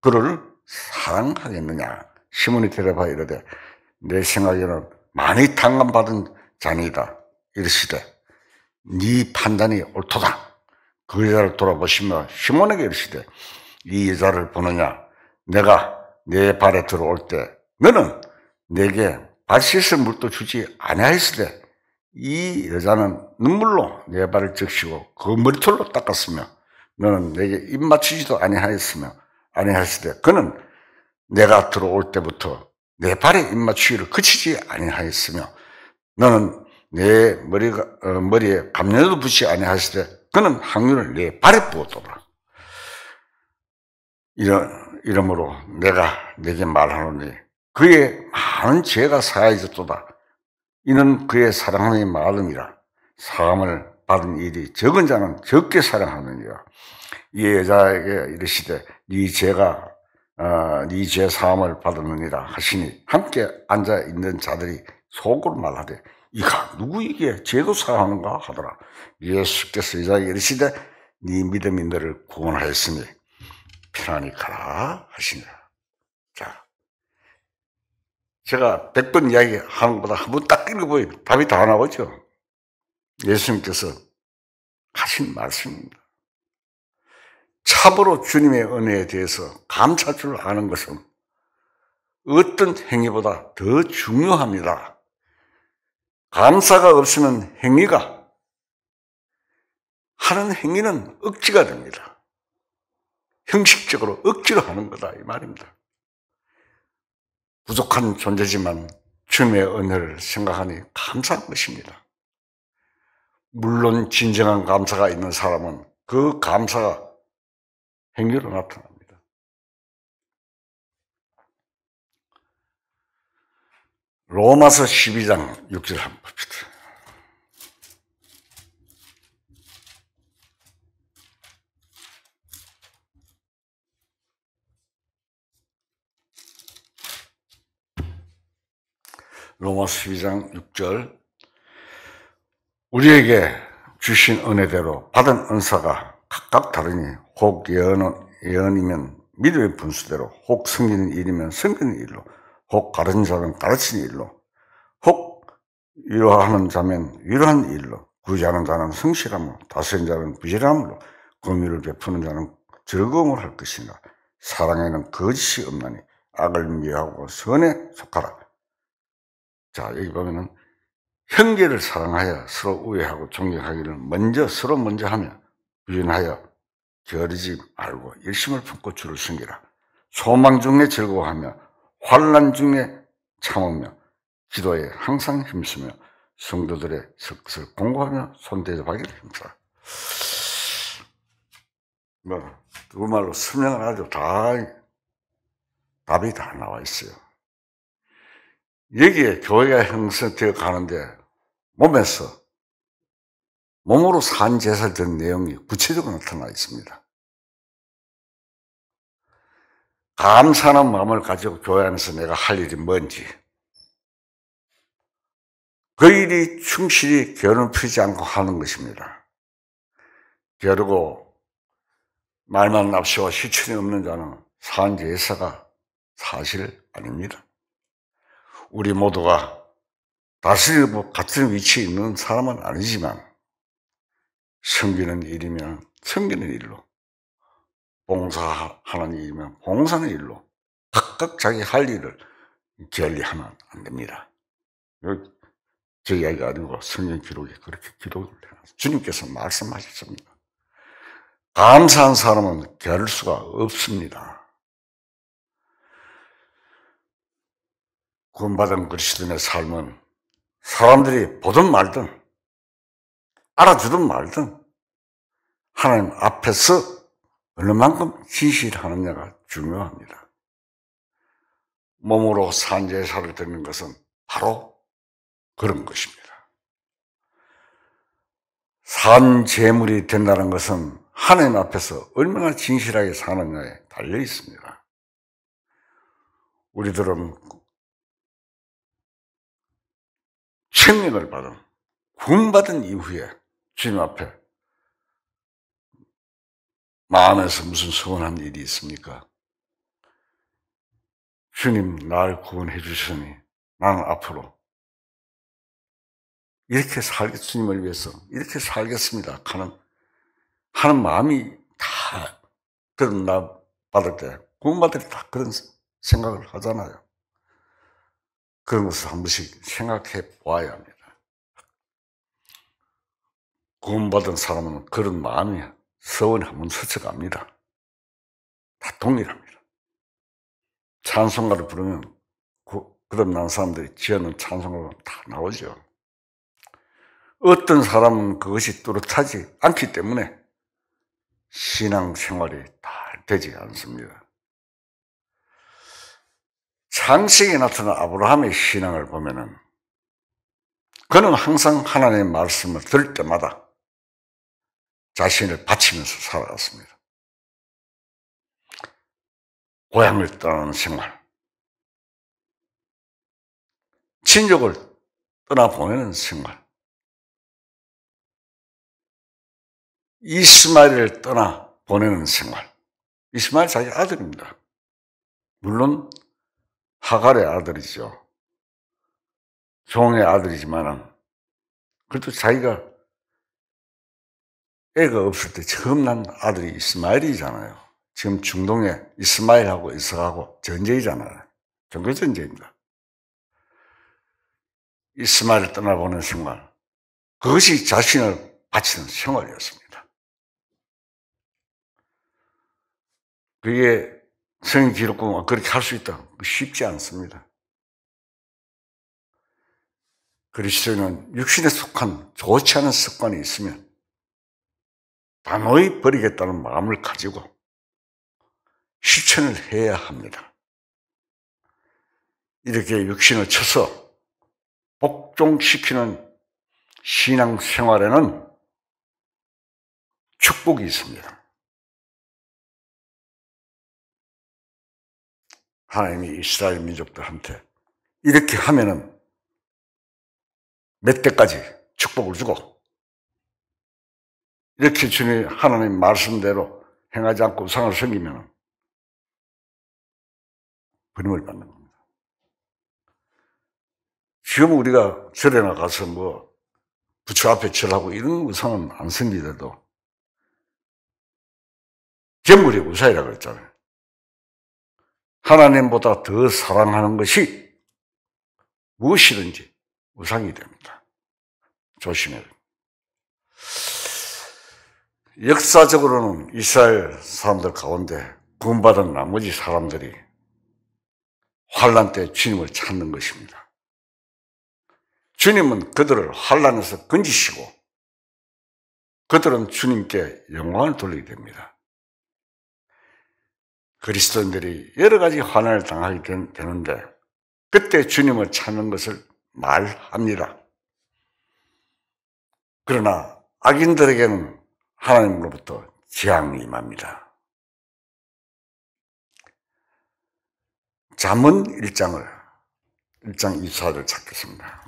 Speaker 1: 그를 사랑하겠느냐. 시몬이 대답하여 이르되 내 생각에는 많이 탕감받은 자니이다. 이르시되 네 판단이 옳도다. 그 여자를 돌아보시며 시몬에게 이르시되 이 여자를 보느냐. 내가 내 발에 들어올 때 너는 내게 발 씻을 물도 주지 아니하였으되 이 여자는 눈물로 내 발을 적시고 그 머리털로 닦았으며 너는 내게 입 맞추지도 아니하였으되 그는 내가 들어올 때부터 내 발에 입 맞추기를 그치지 아니하였으며 너는 내 머리에 감면도 붙이지 아니하였으되 그는 향유를 내 발에 부었도다. 이러므로 내가 내게 말하노니 그의 많은 죄가 사해졌도다. 이는 그의 사랑하는 마음이라. 사함을 받은 일이 적은 자는 적게 사랑하느니라. 이 여자에게 이르시되 네 죄 사함을 받았느니라 하시니 함께 앉아 있는 자들이 속으로 말하되 이가 누구에게 죄도 사하는가 하더라. 예수께서 여자에게 이르시되 네 믿음이 너를 구원하였으니 편안히 가라 하시니라. 자, 제가 100번 이야기하는 것보다 한 번 딱 읽어보면 답이 다 나오죠. 예수님께서 하신 말씀입니다. 참으로 주님의 은혜에 대해서 감사 줄 아는 것은 어떤 행위보다 더 중요합니다. 감사가 없으면 하는 행위는 억지가 됩니다. 형식적으로 억지로 하는 거다 이 말입니다. 부족한 존재지만 주님의 은혜를 생각하니 감사한 것입니다. 물론 진정한 감사가 있는 사람은 그 감사가 행위로 나타납니다. 로마서 12장 6절 한번 봅시다. 로마서 12장 6절 우리에게 주신 은혜대로 받은 은사가 각각 다르니 혹 예언이면 믿음의 분수대로 혹 섬기는 일이면 섬기는 일로 혹 가르치는 자면 가르치는 일로 혹 위로하는 자면 위로하는 일로 구제하는 자는 성실함으로 다스리는 자는 부지런함으로 긍휼을 베푸는 자는 즐거움을 할 것이니라. 사랑에는 거짓이 없나니 악을 미워하고 선에 속하라. 자, 여기 보면은 형제를 사랑하여 서로 우애하고 존경하기를 서로 먼저 하며 부인하여 게으르지 말고 열심을 품고 주를 섬기라. 소망 중에 즐거워하며 환난 중에 참으며 기도에 항상 힘쓰며 성도들의 슬슬 공고하며 손대접하기를 힘쓰라. 그 말로 설명을 아주 답이 다 나와 있어요. 여기에 교회가 형성되어 가는데 몸으로 산 제사를 드린 내용이 구체적으로 나타나 있습니다. 감사하는 마음을 가지고 교회 안에서 내가 할 일이 뭔지 그 일이 충실히 게으름을 피우지 않고 하는 것입니다. 게으르고 말만 납시와 실천이 없는 자는 산 제사가 사실 아닙니다. 우리 모두가 다스리고 같은 위치에 있는 사람은 아니지만 섬기는 일이면 섬기는 일로 봉사하는 일이면 봉사하는 일로 각각 자기 할 일을 게을리하면 안 됩니다. 제 이야기가 아니고 성경 기록에 그렇게 기록을 해놨어요. 주님께서 말씀하셨습니다. 감사한 사람은 게으를 수가 없습니다. 구원받은 그리스도인의 삶은 사람들이 보든 말든 알아주든 말든 하나님 앞에서 얼마만큼 진실하느냐가 중요합니다. 몸으로 산 제사를 드리는 것은 바로 그런 것입니다. 산 제물이 된다는 것은 하나님 앞에서 얼마나 진실하게 사느냐에 달려 있습니다. 우리들은 생명을 받은 구원받은 이후에 주님 앞에 마음에서 무슨 소원한 일이 있습니까? 주님 날 구원해 주시니 나는 앞으로 이렇게 주님을 위해서 이렇게 살겠습니다 하는 마음이 다 받을 때 구원받을 때 다 그런 생각을 하잖아요. 그런 것을 한 번씩 생각해 보아야 합니다. 구원받은 사람은 그런 마음이 서원이 한번 스쳐갑니다. 다 동일합니다. 찬송가를 부르면 거듭난 사람들이 지어놓은 찬송가가 다 나오죠. 어떤 사람은 그것이 뚜렷하지 않기 때문에 신앙생활이 잘 되지 않습니다. 창세기에 나타난 아브라함의 신앙을 보면은 그는 항상 하나님의 말씀을 들을 때마다 자신을 바치면서 살아갔습니다. 고향을 떠나는 생활, 친족을 떠나보내는 생활, 이스마엘을 떠나보내는 생활. 이스마엘 자기 아들입니다. 물론 하갈의 아들이죠. 종의 아들이지만 그래도 자기가 애가 없을 때 처음 난 아들이 이스마엘이잖아요. 지금 중동에 이스마엘하고 이삭하고 전쟁이잖아요. 종교 전쟁입니다. 이스마엘을 떠나보는 생활, 그것이 자신을 바치는 생활이었습니다. 그게 성경 기록과 그렇게 할 수 있다. 쉽지 않습니다. 그리스도인은 육신에 속한 좋지 않은 습관이 있으면 단호히 버리겠다는 마음을 가지고 실천을 해야 합니다. 이렇게 육신을 쳐서 복종시키는 신앙생활에는 축복이 있습니다. 하나님이 이스라엘 민족들한테 이렇게 하면은 몇 대까지 축복을 주고, 이렇게 주님 하나님 말씀대로 행하지 않고 우상을 섬기면 버림을 받는 겁니다. 지금 우리가 절에 나가서 뭐 부처 앞에 절하고 이런 우상은 안 섬기더라도 견물이 우상이라고 그랬잖아요. 하나님보다 더 사랑하는 것이 무엇이든지 우상이 됩니다. 조심해야 됩니다. 역사적으로는 이스라엘 사람들 가운데 구원받은 나머지 사람들이 환난 때 주님을 찾는 것입니다. 주님은 그들을 환난에서 건지시고 그들은 주님께 영광을 돌리게 됩니다. 그리스도인들이 여러 가지 환난을 당하게 되는데 그때 주님을 찾는 것을 말합니다. 그러나 악인들에게는 하나님으로부터 재앙이 임합니다. 잠언 1장 24절을 찾겠습니다.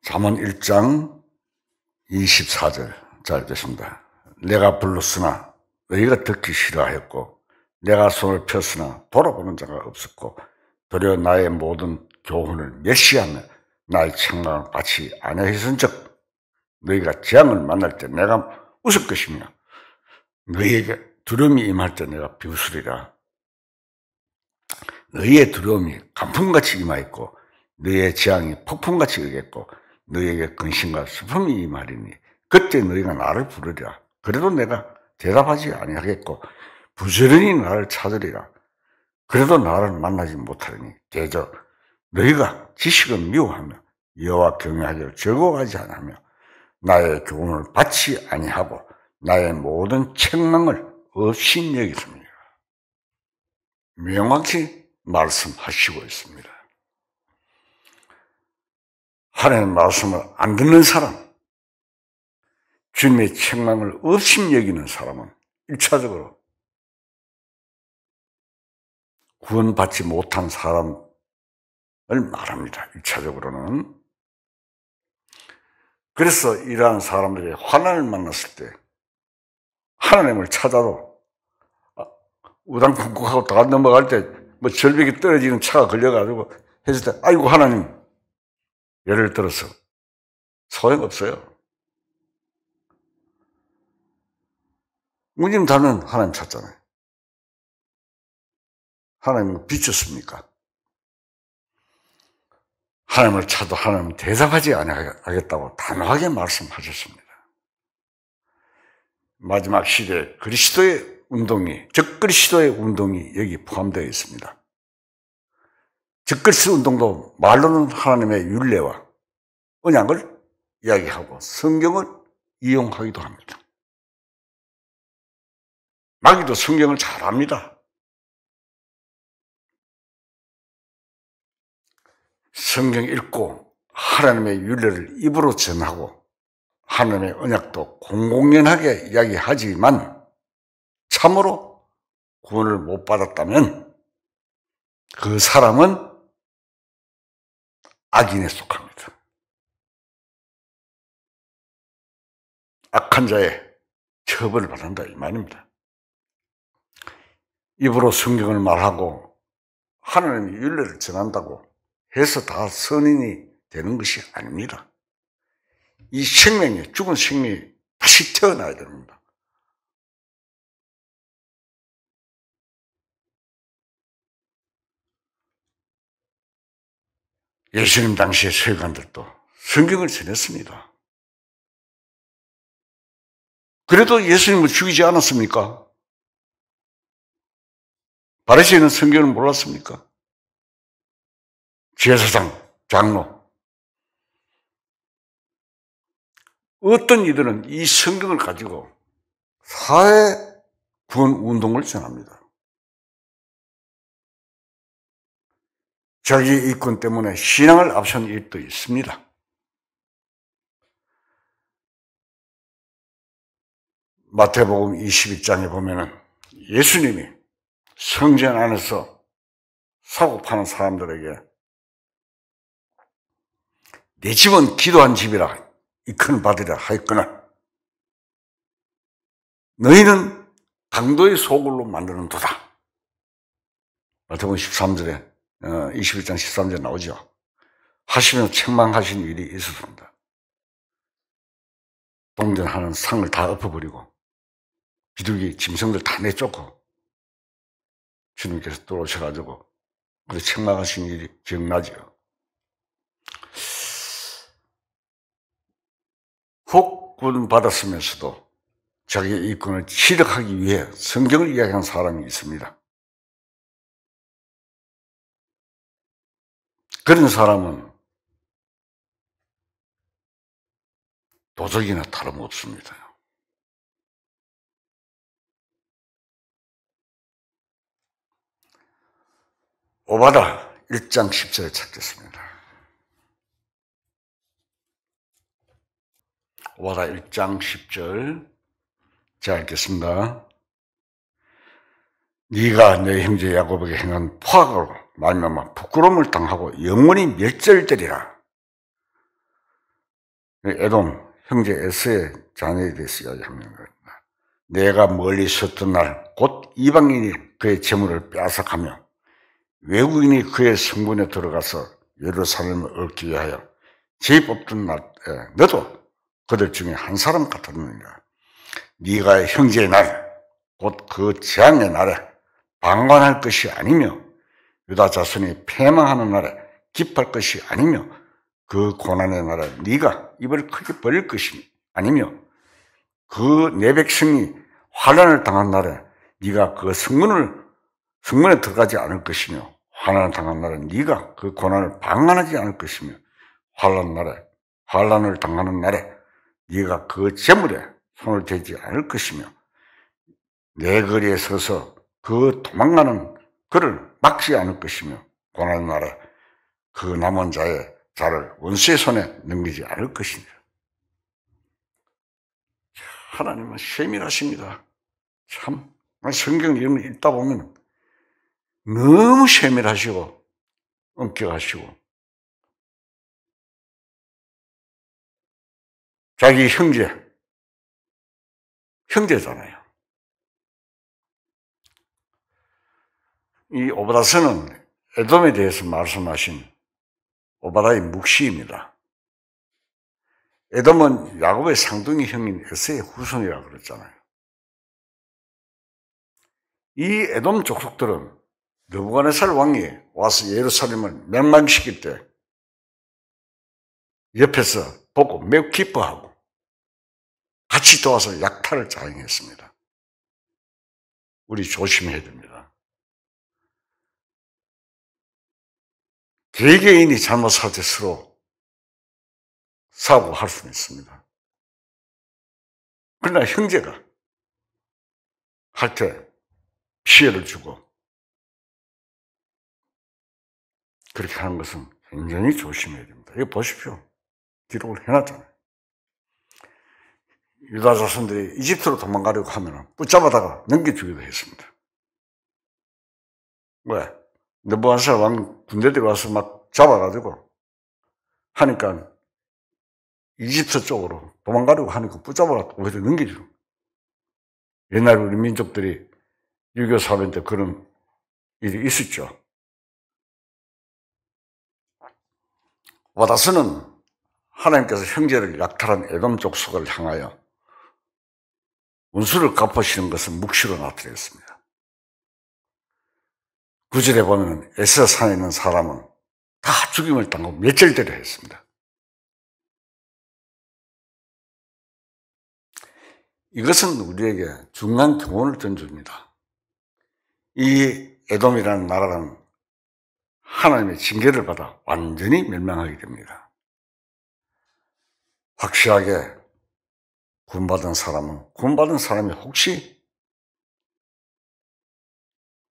Speaker 1: 잠언 1장 24절 잘 읽겠습니다. 내가 불렀으나 너희가 듣기 싫어하였고 내가 손을 폈으나 돌아보는 자가 없었고 도리어 나의 모든 교훈을 멸시하며 나의 책망을 받지 아니하였은즉 너희가 재앙을 만날 때 내가 웃을 것이며 너희에게 두려움이 임할 때 내가 비웃으리라. 너희의 두려움이 강풍같이 임하였고 너희의 재앙이 폭풍같이 오겠고 너희에게 근심과 슬픔이 임하리니 그때 너희가 나를 부르리라. 그래도 내가 대답하지 아니하겠고 부지런히 나를 찾으리라. 그래도 나를 만나지 못하리니 대저 너희가 지식을 미워하며 여호와 경외하기를 즐거워하지 않으며 나의 교훈을 받지 아니하고 나의 모든 책망을 없이 여기십니다. 명확히 말씀하시고 있습니다. 하나님의 말씀을 안 듣는 사람, 주님의 책망을 없이 여기는 사람은 1차적으로 구원받지 못한 사람을 말합니다. 1차적으로는. 그래서 이러한 사람들이 환난을 만났을 때 하나님을 찾아도 우당쿵쿵하고 다 넘어갈 때 뭐 절벽이 떨어지는 차가 걸려가지고 했을 때 아이고 하나님, 예를 들어서 소용없어요. 우님 다는 하나님 찾잖아요. 하나님은 비쳤습니까? 하나님을 찾아도 하나님은 대답하지 아니하겠다고 단호하게 말씀하셨습니다. 마지막 시대에 그리스도의 운동이, 적그리스도의 운동이 여기 포함되어 있습니다. 적그리스도 운동도 말로는 하나님의 율례와 언약을 이야기하고 성경을 이용하기도 합니다. 마귀도 성경을 잘 압니다. 성경 읽고 하나님의 윤례를 입으로 전하고 하나님의 언약도 공공연하게 이야기하지만 참으로 구원을 못 받았다면 그 사람은 악인에 속합니다. 악한 자의 처벌을 받는다 이 말입니다. 입으로 성경을 말하고 하나님의 윤례를 전한다고 해서 다 선인이 되는 것이 아닙니다. 이 생명이, 죽은 생명이 다시 태어나야 됩니다. 예수님 당시의 서기관들도 성경을 전했습니다. 그래도 예수님을 죽이지 않았습니까? 바리새인은 성경을 몰랐습니까? 제사장, 장로, 어떤 이들은 이 성경을 가지고 사회 구원 운동을 전합니다. 자기 이권 때문에 신앙을 앞선 일도 있습니다. 마태복음 22장에 보면은 예수님이 성전 안에서 사고 파는 사람들에게 내 집은 기도한 집이라 이큰 받으려 하였거나 너희는 강도의 소굴로 만드는도다. 마태복음 13절에 21장 13절에 나오죠. 하시면서 책망하신 일이 있었습니다. 동전하는 상을 다 엎어버리고 비둘기 짐승들 다 내쫓고 주님께서 들어오셔가지고 그래서 책망하신 일이 기억나죠. 혹 구원 받았으면서도 자기의 이권을 취득하기 위해 성경을 이야기한 사람이 있습니다. 그런 사람은 도적이나 다름없습니다. 오바다 1장 10절에 찾겠습니다. 오바다 1장 10절 제가 읽겠습니다. 네가 내 형제 야곱에게 행한 포악으로 말미암아 부끄러움을 당하고 영원히 멸절되리라. 에돔 형제 에서의 자녀에 대해서 이야기하는 겁니다. 내가 멀리 섰던 날 곧 이방인이 그의 재물을 빼앗아가며 외국인이 그의 성문에 들어가서 예루살렘을 얻기 위하여 죄 뽑던 날에 너도 그들 중에 한 사람 같았느니라. 네가 형제의 날 곧 그 재앙의 날에 방관할 것이 아니며 유다 자손이 패망하는 날에 기뻐할 것이 아니며 그 고난의 날에 네가 입을 크게 벌릴 것이 아니며 그 내 백성이 환난을 당한 날에 네가 그 성문에 들어가지 않을 것이며 환난을 당한 날에 네가 그 고난을 방관하지 않을 것이며 환난을 당하는 날에 네가 그 재물에 손을 대지 않을 것이며 내 거리에 서서 그 도망가는 그를 막지 않을 것이며 고난의 날에 그 남은 자를 원수의 손에 넘기지 않을 것이니라. 하나님은 세밀하십니다. 참 성경 이름을 읽다 보면 너무 세밀하시고 엄격하시고 자기 형제잖아요. 이 오바다서는 에돔에 대해서 말씀하신 오바다의 묵시입니다. 에돔은 야곱의 상둥이 형인 에서의 후손이라고 그랬잖아요. 이 에돔 족속들은 느부갓네살 왕이 와서 예루살렘을 멸망시킬 때 옆에서 보고 매우 기뻐하고 같이 도와서 약탈을 자행했습니다. 우리 조심해야 됩니다. 개개인이 잘못할 때 서로 사고할 수는 있습니다. 그러나 형제가 할 때 피해를 주고 그렇게 하는 것은 굉장히 조심해야 됩니다. 이거 보십시오. 기록을 해놨잖아요. 유다 자손들이 이집트로 도망가려고 하면 붙잡아다가 넘겨주기도 했습니다. 왜? 느부갓네살 왕 군대들이 와서 막 잡아가지고 하니까 이집트 쪽으로 도망가려고 하니까 붙잡아가 오히려 넘겨주는 거예요. 옛날 우리 민족들이 유교 사변 때 그런 일이 있었죠. 와다스는 하나님께서 형제를 약탈한 에돔 족속을 향하여 운수를 갚으시는 것은 묵시로 나타냈습니다. 구절에 보면 에스라산에 있는 사람은 다 죽임을 당하고 멸절되려 했습니다. 이것은 우리에게 중요한 교훈을 던집니다. 이 에돔이라는 나라는 하나님의 징계를 받아 완전히 멸망하게 됩니다. 확실하게 구원받은 사람이 혹시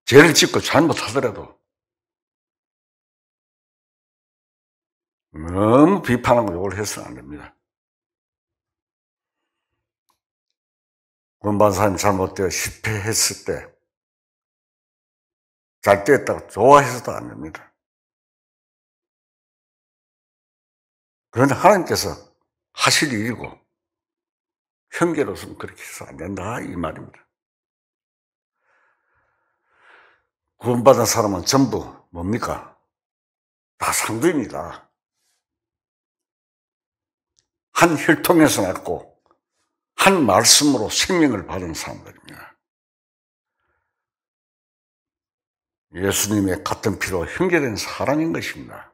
Speaker 1: 죄를 짓고 잘못하더라도 너무 비판하고 욕을 해서는 안 됩니다. 구원받은 사람이 잘못되어 실패했을 때 잘 되었다고 좋아해서도 안 됩니다. 그런데 하나님께서 하실 일이고 형제로서는 그렇게 해서 안 된다 이 말입니다. 구원받은 사람은 전부 뭡니까? 다 상주입니다. 한 혈통에서 났고 한 말씀으로 생명을 받은 사람들입니다. 예수님의 같은 피로 형제된 사람인 것입니다.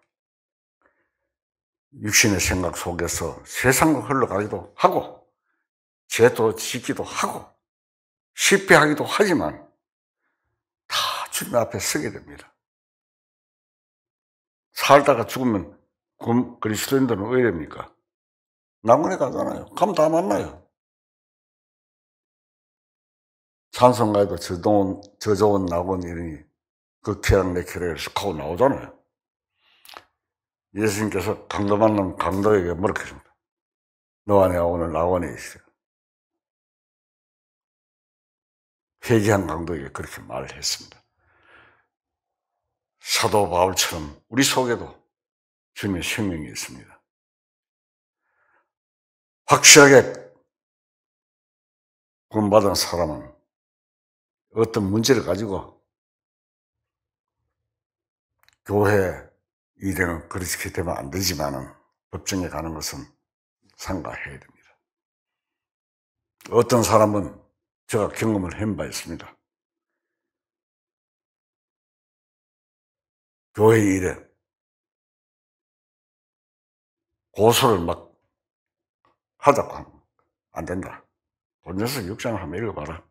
Speaker 1: 육신의 생각 속에서 세상으로 흘러가기도 하고 죄도 짓기도 하고 실패하기도 하지만 다 주님 앞에 서게 됩니다. 살다가 죽으면 그리스도인들은 왜 됩니까? 낙원에 가잖아요. 가면 다 만나요. 찬송가에도 저 좋은 낙원 이러니 그 쾌락 내 쾌락을 쓱 하고 나오잖아요. 예수님께서 강도 만나면 강도에게 뭐라고 하십니까? 너와 내가 오늘 낙원에 있어요. 회개한 강도에게 그렇게 말을 했습니다. 사도 바울처럼 우리 속에도 주님의 생명이 있습니다. 확실하게 구원받은 사람은 어떤 문제를 가지고 교회 일에는 그렇게 되면 안 되지만은 법정에 가는 것은 삼가해야 됩니다. 어떤 사람은 제가 경험을 한 바 있습니다. 교회 일에 고소를 막 하자고 하면 안 된다. 돈 내서 6장을 한번 읽어봐라.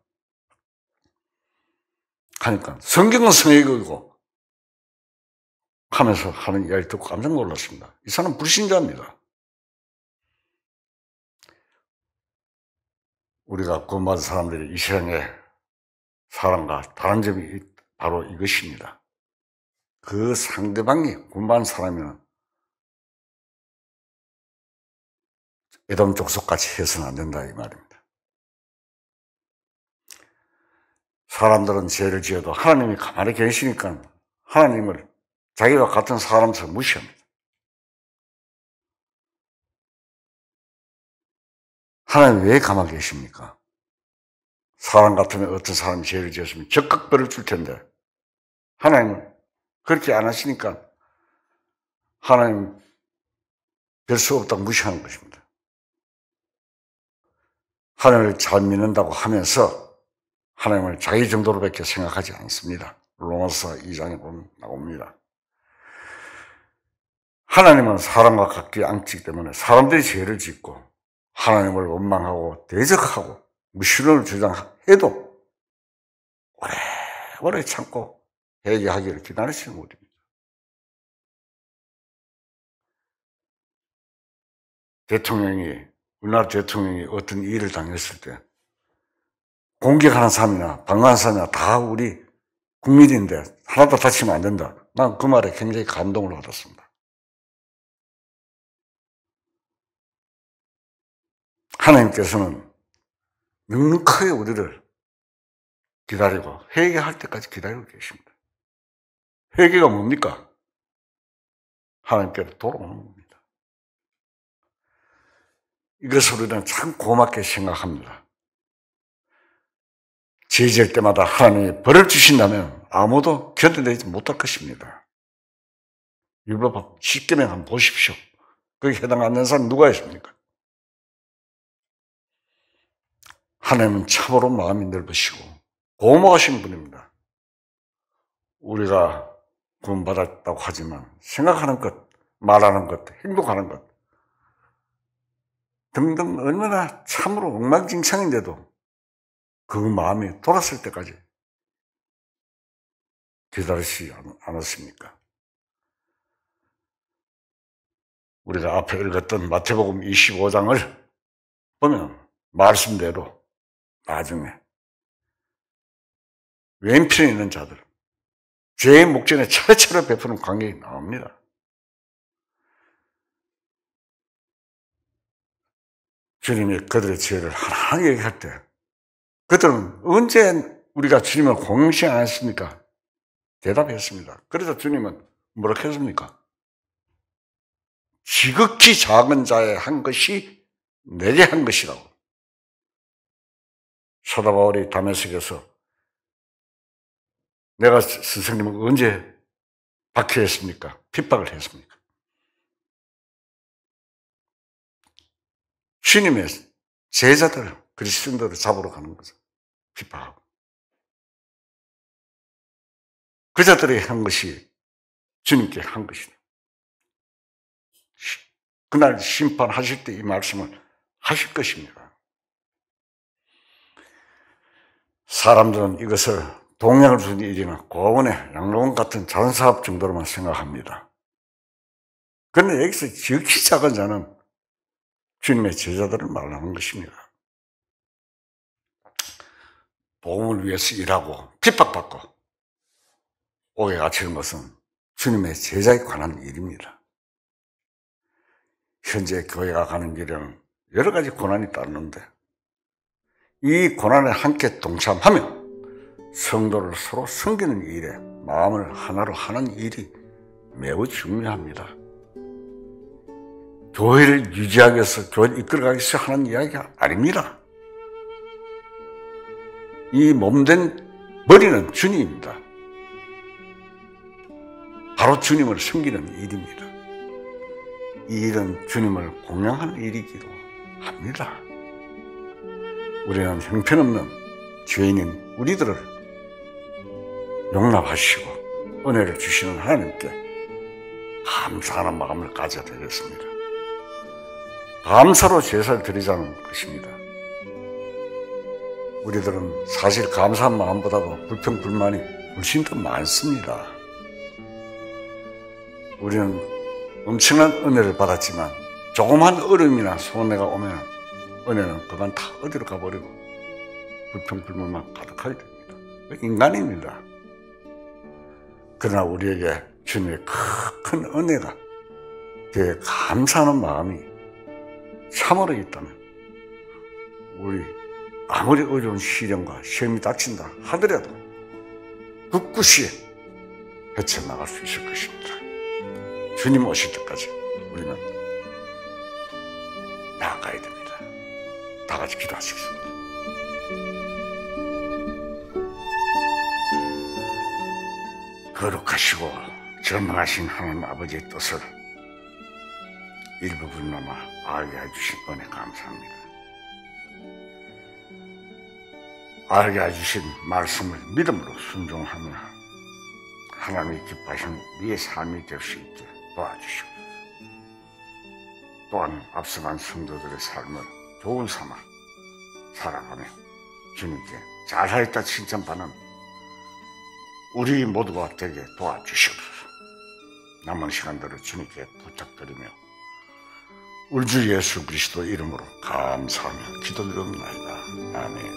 Speaker 1: 하니까 성경은 성경이고 하면서 하는 이야기를 듣고 깜짝 놀랐습니다. 이 사람은 불신자입니다. 우리가 구원받은 사람들이 이 세상에 사람과 다른 점이 바로 이것입니다. 그 상대방이 구원받은 사람이면 에돔 족속같이 해서는 안 된다 이 말입니다. 사람들은 죄를 지어도 하나님이 가만히 계시니까 하나님을 자기와 같은 사람처럼 무시합니다. 하나님 왜 가만히 계십니까? 사람 같으면 어떤 사람이 죄를 지었으면 적극 벌을 줄 텐데 하나님은 그렇게 안 하시니까 하나님 별 수 없다고 무시하는 것입니다. 하나님을 잘 믿는다고 하면서 하나님을 자기 정도로밖에 생각하지 않습니다. 로마서 2장에 보면 나옵니다. 하나님은 사람과 같지 않기 때문에 사람들이 죄를 짓고 하나님을 원망하고 대적하고 무신론을 주장해도 오래 참고 회개하기를 기다리시는 분입니다. 우리나라 대통령이 어떤 일을 당했을 때 공격하는 사람이나 방어하는 사람이나 다 우리 국민인데 하나도 다치면 안 된다. 난 그 말에 굉장히 감동을 받았습니다. 하나님께서는 넉넉하게 우리를 기다리고 회개할 때까지 기다리고 계십니다. 회개가 뭡니까? 하나님께로 돌아오는 겁니다. 이것을 우리는 참 고맙게 생각합니다. 죄 지을 때마다 하나님이 벌을 주신다면 아무도 견뎌내지 못할 것입니다. 율법 10계명 한번 보십시오. 거기에 해당 안 되는 사람 누가 있습니까? 하나님은 참으로 마음이 넓으시고 고마우신 분입니다. 우리가 구원받았다고 하지만 생각하는 것, 말하는 것, 행동하는 것 등등 얼마나 참으로 엉망진창인데도 그 마음이 돌았을 때까지 기다리시지 않았습니까? 우리가 앞에 읽었던 마태복음 25장을 보면 말씀대로 나중에 왼편에 있는 자들, 죄의 목전에 차례차례 베푸는 광경이 나옵니다. 주님이 그들의 죄를 하나하나 얘기할 때 그들은 언제 우리가 주님을 공경치 않았습니까? 대답했습니다. 그래서 주님은 뭐라고 했습니까? 지극히 작은 자의 한 것이 내게 한 것이라고. 사도 바울이 다메섹에서 내가 스승님을 언제 박해했습니까? 핍박을 했습니까? 주님의 제자들, 그리스도인들을 잡으러 가는 거죠. 핍박하고. 그 자들이 한 것이 주님께 한 것이다. 그날 심판하실 때 이 말씀을 하실 것입니다. 사람들은 이것을 동양을 주는 일이나 고원의 양로원 같은 자선사업 정도로만 생각합니다. 그런데 여기서 지극히 작은 자는 주님의 제자들을 말하는 것입니다. 복음을 위해서 일하고 핍박받고 옥에 갇히는 것은 주님의 제자에 관한 일입니다. 현재 교회가 가는 길에는 여러 가지 고난이 따르는데 이 고난에 함께 동참하며 성도를 서로 섬기는 일에 마음을 하나로 하는 일이 매우 중요합니다. 교회를 유지하기 위해서, 교회를 이끌어가기 위해서 하는 이야기가 아닙니다. 이 몸된 머리는 주님입니다. 바로 주님을 섬기는 일입니다. 이 일은 주님을 공양하는 일이기도 합니다. 우리는 형편없는 죄인인 우리들을 용납하시고 은혜를 주시는 하나님께 감사하는 마음을 가져야 되겠습니다. 감사로 제사를 드리자는 것입니다. 우리들은 사실 감사한 마음보다도 불평, 불만이 훨씬 더 많습니다. 우리는 엄청난 은혜를 받았지만 조그만 어려움이나 손해가 오면 은혜는 그만 다 어디로 가버리고 불평, 불만만 가득하게 됩니다. 인간입니다. 그러나 우리에게 주님의 큰 은혜가 되게 감사하는 마음이 참으로 있다면 우리 아무리 어려운 시련과 시험이 닥친다 하더라도 굳굳이 헤쳐나갈 수 있을 것입니다. 주님 오실 때까지 우리는 나아가야 됩니다. 다 같이 기도하시겠습니다. 거룩하시고 전능하신 하나님 아버지의 뜻을 일부분나마 알게 해주신 은혜 감사합니다. 알게 해주신 말씀을 믿음으로 순종하며 하나님이 기뻐하시는 우리의 삶이 될 수 있게 도와주시고 또한 앞서간 성도들의 삶을 좋은 삼아 살아가며 주님께 잘하였다 칭찬받는 우리 모두가 되게 도와주시옵소서. 남은 시간들을 주님께 부탁드리며 우리 주 예수 그리스도 이름으로 감사하며 기도드립니다. 아멘.